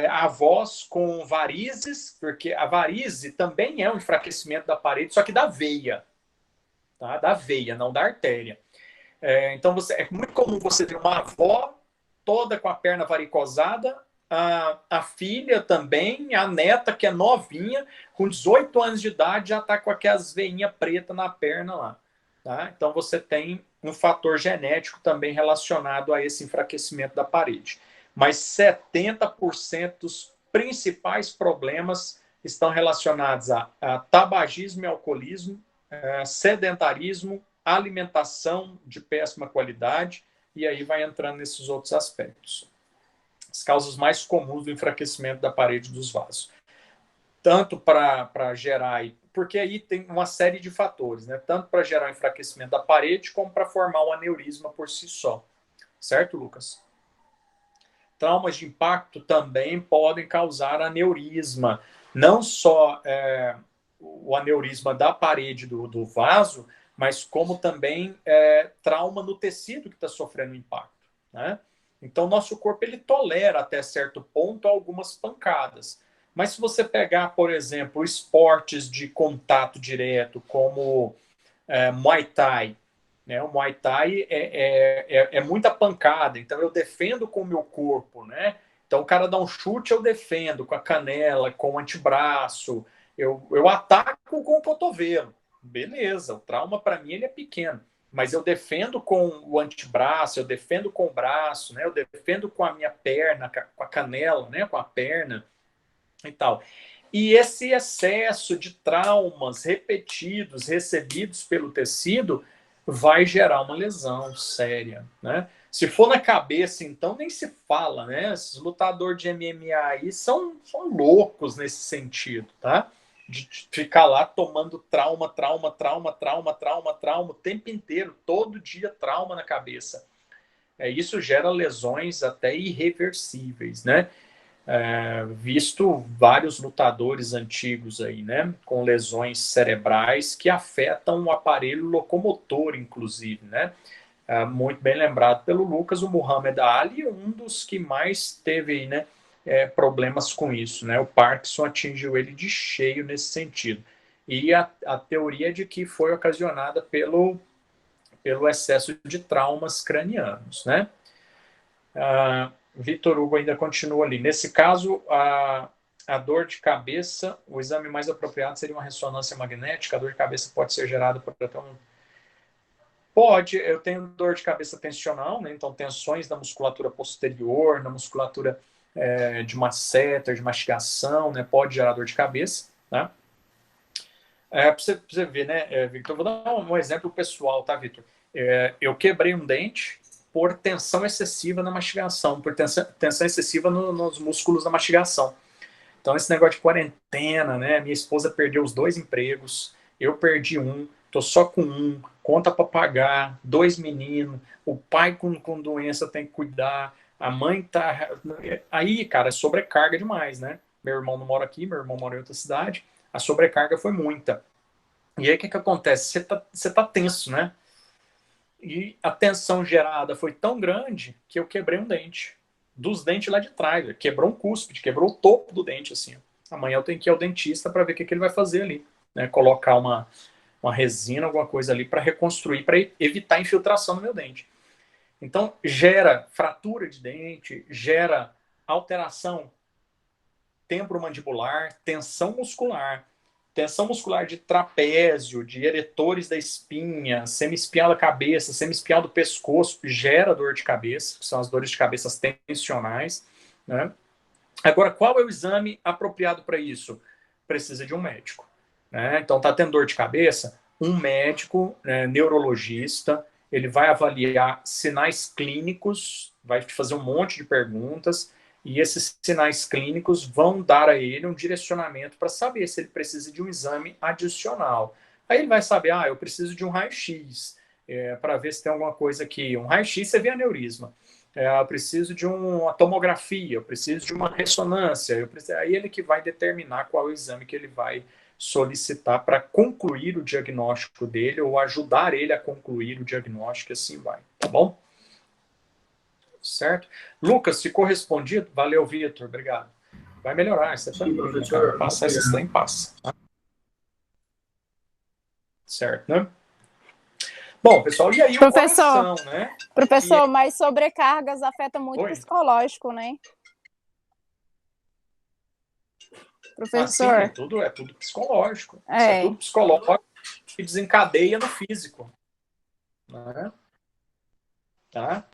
Speaker 1: avós com varizes, porque a varize também é um enfraquecimento da parede, só que da veia, tá? Da veia, não da artéria. Então, é muito comum você ter uma avó toda com a perna varicosada, a filha também, a neta, que é novinha, com 18 anos de idade, já está com aquelas veinhas pretas na perna lá. Tá? Então, você tem um fator genético também relacionado a esse enfraquecimento da parede. Mas 70% dos principais problemas estão relacionados a tabagismo e alcoolismo, sedentarismo, alimentação de péssima qualidade, e aí vai entrando nesses outros aspectos. As causas mais comuns do enfraquecimento da parede dos vasos. Tanto para gerar, porque aí tem uma série de fatores, né? Tanto para gerar o enfraquecimento da parede, como para formar o aneurisma por si só. Certo, Lucas? Traumas de impacto também podem causar aneurisma. Não só o aneurisma da parede do vaso, mas como também trauma no tecido que está sofrendo impacto, né? Então, nosso corpo ele tolera até certo ponto algumas pancadas. Mas se você pegar, por exemplo, esportes de contato direto, como Muay Thai, né? O Muay Thai é muita pancada, então eu defendo com o meu corpo, né? Então o cara dá um chute, eu defendo com a canela, com o antebraço, eu ataco com o cotovelo. Beleza, o trauma para mim ele é pequeno, mas eu defendo com o antebraço, eu defendo com o braço, né? Eu defendo com a minha perna, com a canela, né? Com a perna e tal. E esse excesso de traumas repetidos, recebidos pelo tecido, vai gerar uma lesão séria, né? Se for na cabeça, então, nem se fala, né? Esses lutadores de MMA aí são loucos nesse sentido, tá? De ficar lá tomando trauma o tempo inteiro, todo dia trauma na cabeça. Isso gera lesões até irreversíveis, né? Visto vários lutadores antigos aí, né, com lesões cerebrais que afetam o aparelho locomotor, inclusive, né? Muito bem lembrado pelo Lucas, o Muhammad Ali, um dos que mais teve, né, problemas com isso, né? O Parkinson atingiu ele de cheio nesse sentido. E a teoria é de que foi ocasionada pelo excesso de traumas cranianos, né? Vitor Hugo ainda continua ali. Nesse caso, a dor de cabeça, o exame mais apropriado seria uma ressonância magnética. A dor de cabeça pode ser gerada por Pode, eu tenho dor de cabeça tensional, né? Então tensões na musculatura posterior, na musculatura de masseter, de mastigação, né? Pode gerar dor de cabeça, né? Para você ver, né, Victor? Vou dar um exemplo pessoal, tá, Victor? Eu quebrei um dente por tensão excessiva na mastigação, por tensão excessiva nos músculos da mastigação. Então, esse negócio de quarentena, né? Minha esposa perdeu os 2 empregos, eu perdi um, tô só com um, conta para pagar, 2 meninos, o pai com doença tem que cuidar, a mãe tá... Aí, cara, é sobrecarga demais, né? Meu irmão não mora aqui, meu irmão mora em outra cidade, a sobrecarga foi muita. E aí, o que acontece? Você tá tenso, né? E a tensão gerada foi tão grande que eu quebrei um dente. Dos dentes lá de trás. Quebrou um cúspide, quebrou o topo do dente, assim. Amanhã eu tenho que ir ao dentista para ver o que ele vai fazer ali. Né? Colocar uma resina, alguma coisa ali para reconstruir, para evitar infiltração no meu dente. Então, gera fratura de dente, gera alteração temporomandibular, tensão muscular de trapézio, de eretores da espinha, semiespinhal da cabeça, semiespinhal do pescoço, gera dor de cabeça, que são as dores de cabeça tensionais, né? Agora, qual é o exame apropriado para isso? Precisa de um médico, né? Então, tá tendo dor de cabeça? Um médico, neurologista, ele vai avaliar sinais clínicos, vai te fazer um monte de perguntas, e esses sinais clínicos vão dar a ele um direcionamento para saber se ele precisa de um exame adicional. Aí ele vai saber, eu preciso de um raio-x, para ver se tem alguma coisa aqui. Um raio-x você vê aneurisma. Eu preciso de uma tomografia, eu preciso de uma ressonância. Aí ele que vai determinar qual é o exame que ele vai solicitar para concluir o diagnóstico dele ou ajudar ele a concluir o diagnóstico, e assim vai. Tá bom? certo? Lucas, ficou respondido? Valeu, Vitor, obrigado. Vai melhorar, isso é tranquilo,
Speaker 2: professor.
Speaker 1: passar esses trem, passa. Certo, né? Bom, pessoal, e aí
Speaker 3: Professor,
Speaker 1: o coração, né?
Speaker 3: professor, mas sobrecargas afeta muito o
Speaker 1: Oi?
Speaker 3: psicológico, né?
Speaker 1: Sim,
Speaker 3: Professor,
Speaker 1: é tudo psicológico. Isso é
Speaker 3: é.
Speaker 1: tudo psicológico que desencadeia no físico. Né? Tá?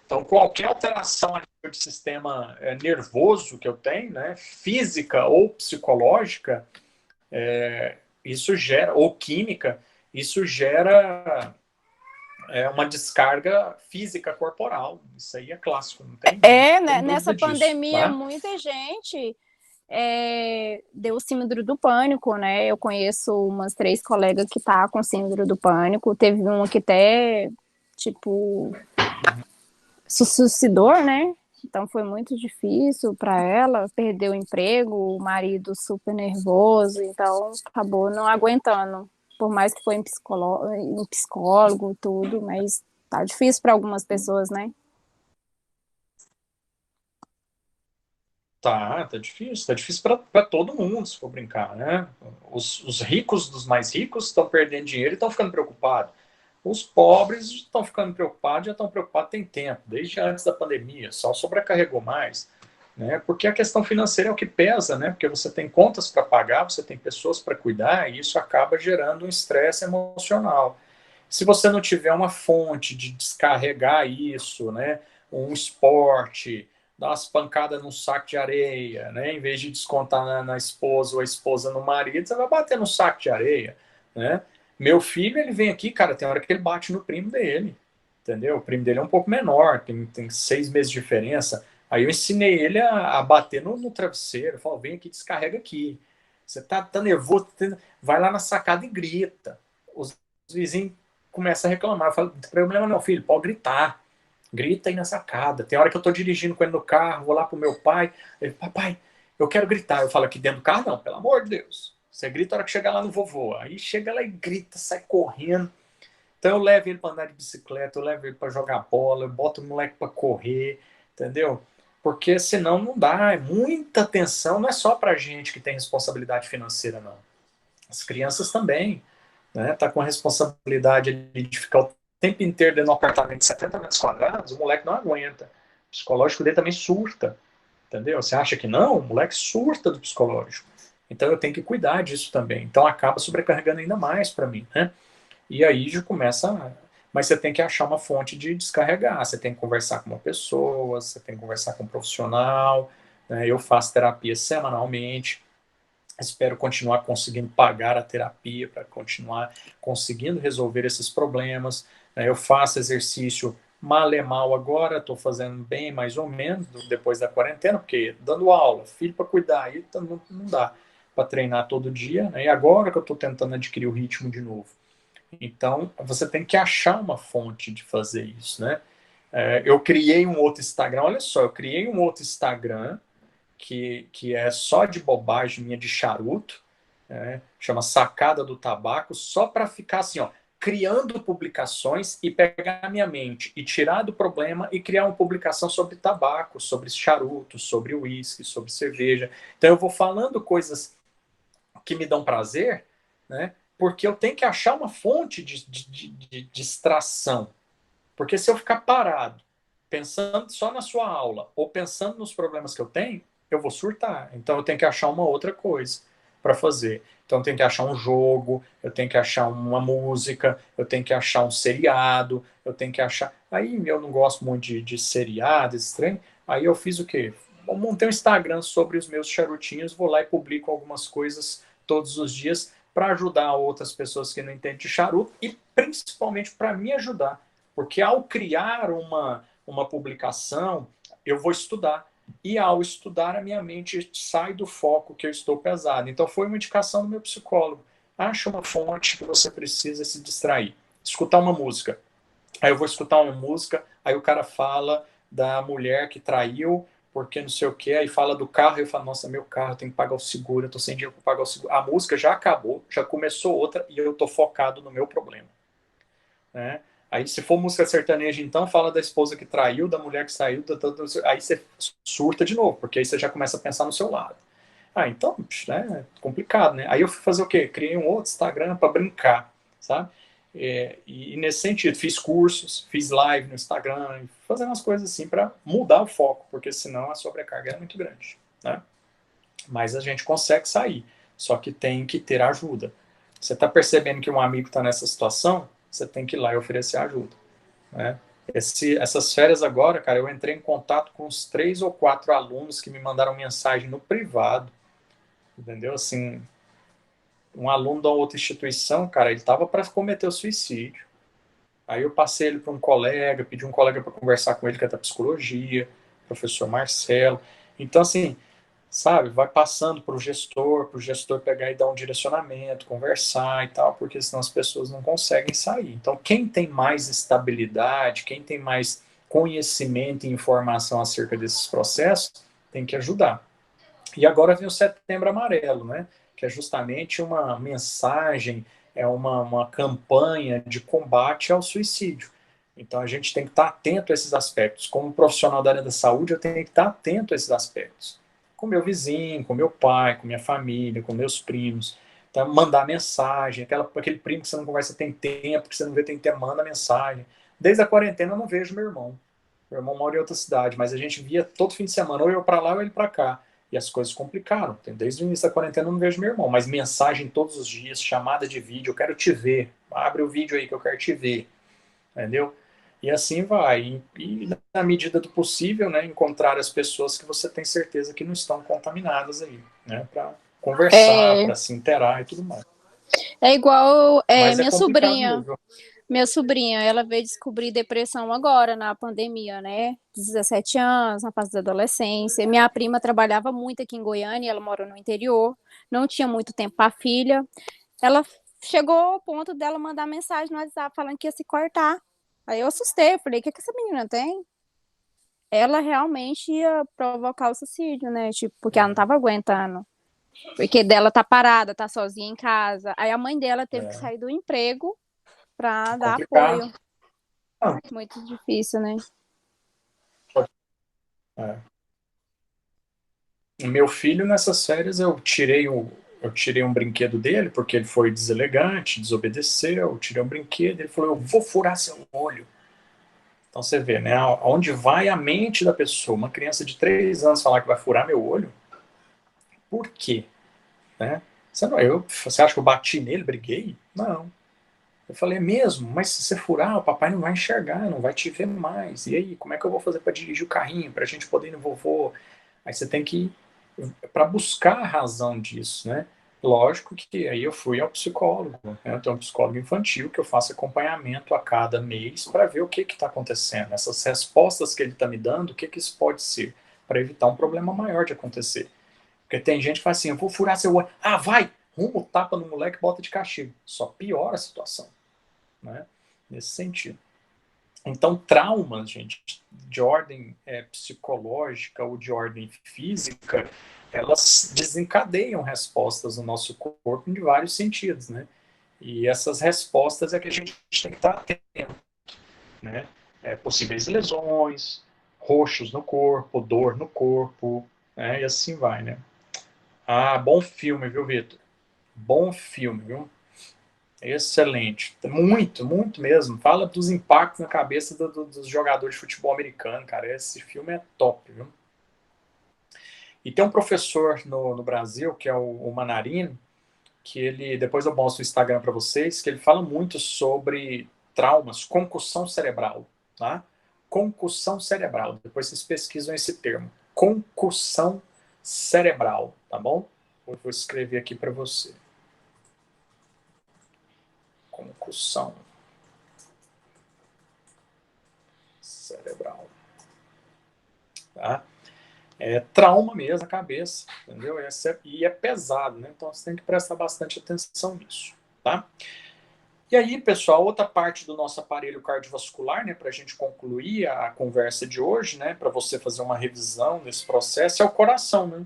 Speaker 1: Então, qualquer alteração a nível de sistema nervoso que eu tenho, né, física ou psicológica, isso gera, ou química, isso gera uma descarga física corporal. Isso aí é clássico, não tem
Speaker 3: Né, nessa
Speaker 1: dúvida disso.
Speaker 3: pandemia,
Speaker 1: Tá?
Speaker 3: muita gente deu síndrome do pânico, né? Eu conheço umas 3 colegas que tá com síndrome do pânico. Teve uma que até, tipo, se suicidou, né? Então foi muito difícil para ela, perdeu o emprego, o marido super nervoso, então acabou não aguentando. Por mais que foi em psicólogo, tudo, mas tá difícil para algumas pessoas, né?
Speaker 1: Tá difícil. Tá difícil para todo mundo, se for brincar, né? Os ricos dos mais ricos estão perdendo dinheiro e estão ficando preocupados. Os pobres estão ficando preocupados, já estão preocupados tem tempo, desde antes da pandemia, só sobrecarregou mais. Né? Porque a questão financeira é o que pesa, né? Porque você tem contas para pagar, você tem pessoas para cuidar, e isso acaba gerando um estresse emocional. Se você não tiver uma fonte de descarregar isso, né? Um esporte, dar umas pancadas num saco de areia, né? Em vez de descontar na esposa ou a esposa no marido, você vai bater no saco de areia, né? Meu filho, ele vem aqui, cara, tem hora que ele bate no primo dele, entendeu? O primo dele é um pouco menor, tem 6 meses de diferença. Aí eu ensinei ele a bater no travesseiro. Eu falo, vem aqui, descarrega aqui. Você tá nervoso, vai lá na sacada e grita. Os vizinhos começam a reclamar. Eu falo, não tem problema não, filho, pode gritar. Grita aí na sacada. Tem hora que eu tô dirigindo com ele no carro, vou lá pro meu pai. Ele, papai, eu quero gritar. Eu falo, aqui dentro do carro não, pelo amor de Deus. Você grita na hora que chegar lá no vovô. Aí chega lá e grita, sai correndo. Então eu levo ele para andar de bicicleta, eu levo ele para jogar bola, eu boto o moleque para correr, entendeu? Porque senão não dá, é muita atenção, não é só para gente que tem responsabilidade financeira, não. As crianças também, né? Tá com a responsabilidade de ficar o tempo inteiro dentro de um apartamento de 70 metros quadrados, o moleque não aguenta. O psicológico dele também surta, entendeu? Você acha que não? O moleque surta do psicológico. Então eu tenho que cuidar disso também. Então acaba sobrecarregando ainda mais para mim, né? E aí já começa. Mas você tem que achar uma fonte de descarregar. Você tem que conversar com uma pessoa, você tem que conversar com um profissional. Né? Eu faço terapia semanalmente. Espero continuar conseguindo pagar a terapia para continuar conseguindo resolver esses problemas. Né? Eu faço exercício mal e mal agora, estou fazendo bem mais ou menos depois da quarentena, porque dando aula, filho para cuidar, aí não dá para treinar todo dia. Né? E agora que eu estou tentando adquirir o ritmo de novo. Então, você tem que achar uma fonte de fazer isso, né? Eu criei um outro Instagram, olha só, eu criei um outro Instagram que é só de bobagem minha de charuto, chama Sacada do Tabaco, só para ficar assim, ó, criando publicações e pegar a minha mente e tirar do problema e criar uma publicação sobre tabaco, sobre charuto, sobre uísque, sobre cerveja. Então eu vou falando coisas que me dão prazer, né? Porque eu tenho que achar uma fonte de distração. Porque se eu ficar parado, pensando só na sua aula, ou pensando nos problemas que eu tenho, eu vou surtar. Então eu tenho que achar uma outra coisa para fazer. Então eu tenho que achar um jogo, eu tenho que achar uma música, eu tenho que achar um seriado, eu tenho que achar. Aí eu não gosto muito de seriado, estranho. Aí eu fiz o quê? Eu montei um Instagram sobre os meus charutinhos, vou lá e publico algumas coisas todos os dias para ajudar outras pessoas que não entendem de charuto e principalmente para me ajudar. Porque ao criar uma publicação, eu vou estudar. E ao estudar, a minha mente sai do foco que eu estou pesado. Então, foi uma indicação do meu psicólogo. Acha uma fonte que você precisa se distrair. Escutar uma música. Aí eu vou escutar uma música, aí o cara fala da mulher que traiu, porque não sei o quê, aí fala do carro, eu falo, nossa, meu carro, eu tenho que pagar o seguro, eu tô sem dinheiro para pagar o seguro. A música já acabou, já começou outra, e eu tô focado no meu problema. Né? Aí, se for música sertaneja, então, fala da esposa que traiu, da mulher que saiu, aí você surta de novo, porque aí você já começa a pensar no seu lado. Ah, então, né, é complicado, né? Aí eu fui fazer o quê? Criei um outro Instagram para brincar, sabe? E nesse sentido, fiz cursos, fiz live no Instagram, fazendo as coisas assim para mudar o foco, porque senão a sobrecarga é muito grande, né? Mas a gente consegue sair, só que tem que ter ajuda. Você está percebendo que um amigo está nessa situação, você tem que ir lá e oferecer ajuda, né? Essas férias agora, cara, eu entrei em contato com uns 3 ou 4 alunos que me mandaram mensagem no privado, entendeu? Assim, um aluno da outra instituição, cara, ele estava para cometer o suicídio. Aí eu passei ele para um colega, pedi um colega para conversar com ele, que é da psicologia, professor Marcelo. Então, assim, sabe, vai passando para o gestor pegar e dar um direcionamento, conversar e tal, porque senão as pessoas não conseguem sair. Então, quem tem mais estabilidade, quem tem mais conhecimento e informação acerca desses processos, tem que ajudar. E agora vem o Setembro Amarelo, né? Que é justamente uma mensagem, é uma campanha de combate ao suicídio. Então a gente tem que estar atento a esses aspectos. Como profissional da área da saúde, eu tenho que estar atento a esses aspectos. Com meu vizinho, com meu pai, com minha família, com meus primos. Então, mandar mensagem, aquele primo que você não conversa tem tempo, que você não vê tem tempo, manda mensagem. Desde a quarentena eu não vejo meu irmão. Meu irmão mora em outra cidade, mas a gente via todo fim de semana, ou eu para lá ou ele para cá. E as coisas complicaram. Desde o início da quarentena eu não vejo meu irmão, mas mensagem todos os dias, chamada de vídeo, eu quero te ver. Abre o vídeo aí que eu quero te ver. Entendeu? E assim vai. E na medida do possível, né, encontrar as pessoas que você tem certeza que não estão contaminadas aí, né, para conversar,
Speaker 3: É,
Speaker 1: para se interar e tudo mais.
Speaker 3: é igual
Speaker 1: Mas é
Speaker 3: minha
Speaker 1: complicado
Speaker 3: sobrinha.
Speaker 1: mesmo.
Speaker 3: Minha sobrinha, ela veio descobrir depressão agora, na pandemia, né? 17 anos, na fase da adolescência. Minha prima trabalhava muito aqui em Goiânia, ela mora no interior, não tinha muito tempo para a filha. Ela chegou ao ponto dela mandar mensagem no WhatsApp falando que ia se cortar. Aí eu assustei, eu falei, o que essa menina tem? Ela realmente ia provocar o suicídio, né? Tipo, porque ela não tava aguentando. Porque dela tá parada, tá sozinha em casa. Aí a mãe dela teve que
Speaker 1: É
Speaker 3: sair do emprego para dar
Speaker 1: complicado.
Speaker 3: apoio.
Speaker 1: Ah,
Speaker 3: Muito difícil, né?
Speaker 1: é. O meu filho, nessas férias, eu tirei um brinquedo dele, porque ele foi deselegante, desobedeceu, eu tirei um brinquedo, ele falou, eu vou furar seu olho. Então você vê, né, aonde vai a mente da pessoa. Uma criança de 3 anos falar que vai furar meu olho, por quê? Né? Você acha que eu bati nele, briguei? Não. Eu falei, mesmo, mas se você furar, o papai não vai enxergar, não vai te ver mais. E aí, como é que eu vou fazer para dirigir o carrinho, para a gente poder ir no vovô? Aí você tem que ir para buscar a razão disso, né? Lógico que aí eu fui ao psicólogo, né? Eu tenho um psicólogo infantil que eu faço acompanhamento a cada mês para ver o que está acontecendo. Essas respostas que ele está me dando, o que, que isso pode ser? Para evitar um problema maior de acontecer. Porque tem gente que fala assim, eu vou furar seu olho. Ah, vai! Rumo, tapa no moleque, bota de castigo. Só piora a situação, né? Nesse sentido. Então, traumas, gente, de ordem psicológica ou de ordem física, elas desencadeiam respostas no nosso corpo em vários sentidos, né? E essas respostas é que a gente tem que estar atento, né? Possíveis lesões, roxos no corpo, dor no corpo, né? E assim vai, né? Ah, bom filme, viu, Vitor? Bom filme, viu? Excelente. Muito, muito mesmo. Fala dos impactos na cabeça dos jogadores de futebol americano, cara. Esse filme é top, viu? E tem um professor no Brasil, que é o Manarino, que ele, depois eu mostro o Instagram para vocês, que ele fala muito sobre traumas, concussão cerebral, tá? Concussão cerebral. Depois vocês pesquisam esse termo. Concussão cerebral, tá bom? Eu vou escrever aqui para você. Concussão cerebral. Tá? É trauma mesmo na cabeça, entendeu? E é pesado, né? Então você tem que prestar bastante atenção nisso, tá? E aí, pessoal, outra parte do nosso aparelho cardiovascular, né, para a gente concluir a conversa de hoje, né, para você fazer uma revisão desse processo, é o coração, né?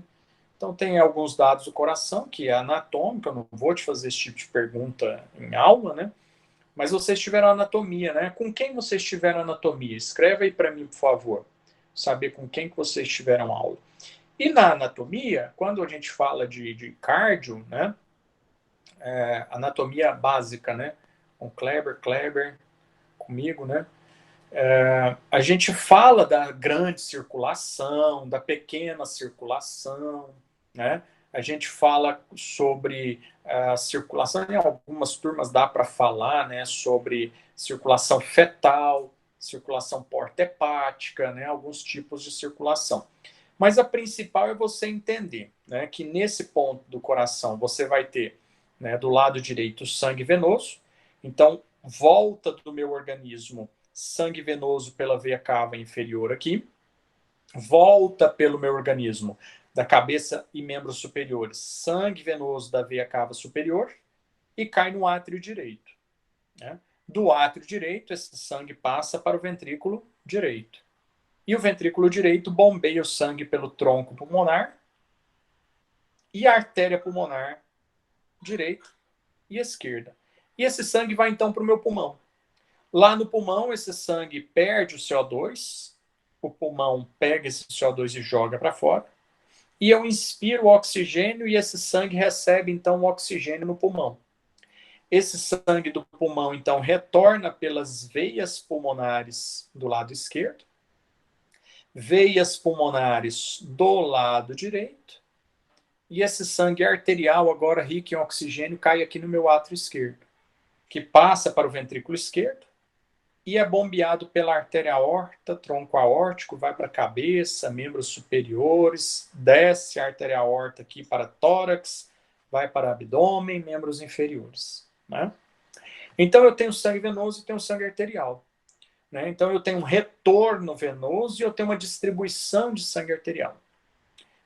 Speaker 1: Então tem alguns dados do coração, que é anatômico, eu não vou te fazer esse tipo de pergunta em aula, né? mas vocês tiveram anatomia, né? Com quem vocês tiveram anatomia? Escreve aí para mim, por favor. Saber com quem que vocês tiveram aula. E na anatomia, quando a gente fala de cardio, né? Anatomia básica, né? Com Kleber, comigo, né? A gente fala da grande circulação, da pequena circulação, né? A gente fala sobre a circulação, em algumas turmas dá para falar, né, sobre circulação fetal, circulação porta-hepática, né, alguns tipos de circulação. Mas a principal é você entender, né, que nesse ponto do coração você vai ter, né, do lado direito, sangue venoso. Então, volta do meu organismo sangue venoso pela veia cava inferior aqui, volta pelo meu organismo da cabeça e membros superiores, sangue venoso da veia cava superior e cai no átrio direito. Né? Do átrio direito, esse sangue passa para o ventrículo direito. E o ventrículo direito bombeia o sangue pelo tronco pulmonar e a artéria pulmonar direita e esquerda. E esse sangue vai então para o meu pulmão. Lá no pulmão, esse sangue perde o CO2, o pulmão pega esse CO2 e joga para fora, e eu inspiro o oxigênio e esse sangue recebe, então, o oxigênio no pulmão. Esse sangue do pulmão, então, retorna pelas veias pulmonares do lado esquerdo, veias pulmonares do lado direito, e esse sangue arterial, agora rico em oxigênio, cai aqui no meu átrio esquerdo, que passa para o ventrículo esquerdo, e é bombeado pela artéria aorta, tronco aórtico, vai para a cabeça, membros superiores, desce a artéria aorta aqui para tórax, vai para abdômen, membros inferiores. Né? Então, eu tenho sangue venoso e tenho sangue arterial. Né? Então, eu tenho um retorno venoso e eu tenho uma distribuição de sangue arterial.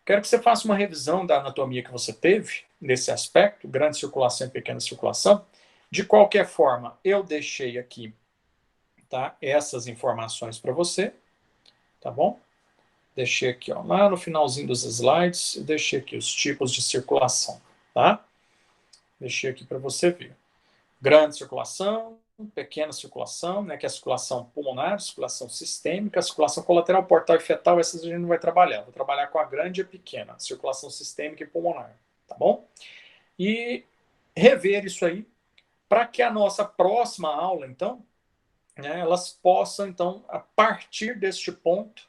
Speaker 1: Quero que você faça uma revisão da anatomia que você teve, nesse aspecto, grande circulação e pequena circulação. De qualquer forma, eu deixei aqui, tá, essas informações para você, tá bom? Deixei aqui, ó, lá no finalzinho dos slides, eu deixei aqui os tipos de circulação, tá? Deixei aqui para você ver. Grande circulação, pequena circulação, né, que é a circulação pulmonar, circulação sistêmica, circulação colateral, portal e fetal, essas a gente não vai trabalhar. Vou trabalhar com a grande e a pequena, circulação sistêmica e pulmonar, tá bom? E rever isso aí para que a nossa próxima aula, então, né, elas possam, então, a partir deste ponto,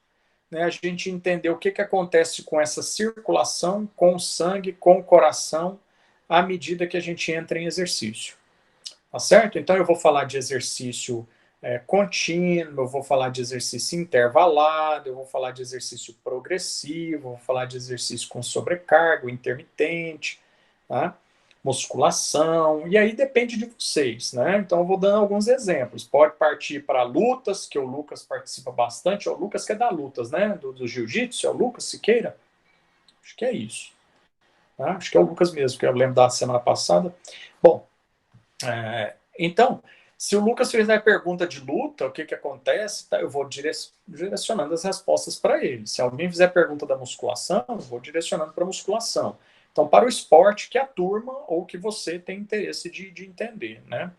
Speaker 1: né, a gente entender o que acontece com essa circulação, com o sangue, com o coração, à medida que a gente entra em exercício. Tá certo? Então, eu vou falar de exercício contínuo, eu vou falar de exercício intervalado, eu vou falar de exercício progressivo, eu vou falar de exercício com sobrecarga, intermitente, tá? Musculação, e aí depende de vocês, né? Então eu vou dando alguns exemplos. Pode partir para lutas, que o Lucas participa bastante. O Lucas que é da lutas, né? Do jiu-jitsu, é o Lucas Siqueira? Acho que é isso. Tá? Acho que é o Lucas mesmo, que eu lembro da semana passada. Bom, então, se o Lucas fizer pergunta de luta, o que acontece, tá? Eu vou direcionando as respostas para ele. Se alguém fizer pergunta da musculação, eu vou direcionando para a musculação. Então, para o esporte que a turma ou que você tem interesse de entender, né?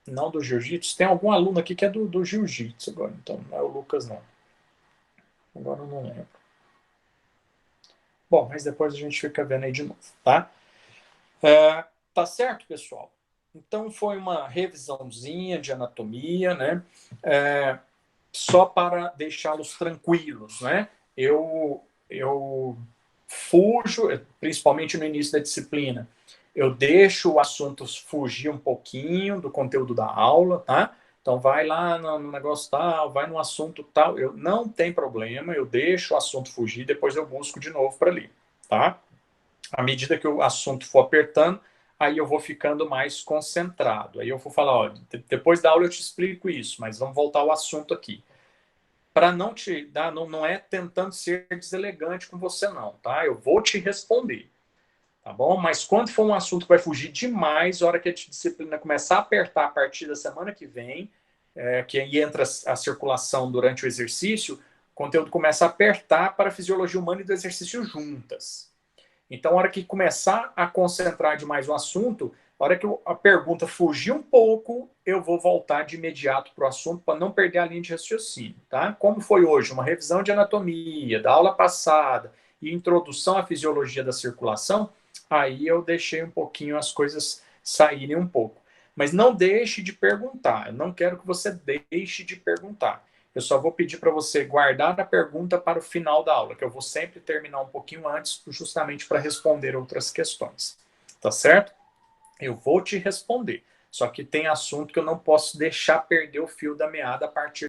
Speaker 1: Não do jiu-jitsu. Tem algum aluno aqui que é do jiu-jitsu agora, então não é o Lucas, não. Agora eu não lembro. Bom, mas depois a gente fica vendo aí de novo, tá? Tá certo, pessoal? Então, foi uma revisãozinha de anatomia, né? Só para deixá-los tranquilos, né? Eu fujo, principalmente no início da disciplina, eu deixo o assunto fugir um pouquinho do conteúdo da aula, tá? Então, vai lá no negócio tal, vai no assunto tal, eu não tem problema, eu deixo o assunto fugir, depois eu busco de novo para ler, tá? À medida que o assunto for apertando, aí eu vou ficando mais concentrado. Aí eu vou falar, olha, depois da aula eu te explico isso, mas vamos voltar ao assunto aqui. Para não te dar, não é tentando ser deselegante com você não, tá? Eu vou te responder, tá bom? Mas quando for um assunto que vai fugir demais, a hora que a disciplina começar a apertar a partir da semana que vem, que aí entra a circulação durante o exercício, o conteúdo começa a apertar para a fisiologia humana e do exercício juntas. Então, a hora que começar a concentrar demais o assunto, A hora que a pergunta fugir um pouco, eu vou voltar de imediato para o assunto para não perder a linha de raciocínio, tá? Como foi hoje uma revisão de anatomia da aula passada e introdução à fisiologia da circulação, aí eu deixei um pouquinho as coisas saírem um pouco. Mas não deixe de perguntar. Eu não quero que você deixe de perguntar. Eu só vou pedir para você guardar a pergunta para o final da aula, que eu vou sempre terminar um pouquinho antes, justamente para responder outras questões. Tá certo? Eu vou te responder. Só que tem assunto que eu não posso deixar perder o fio da meada a partir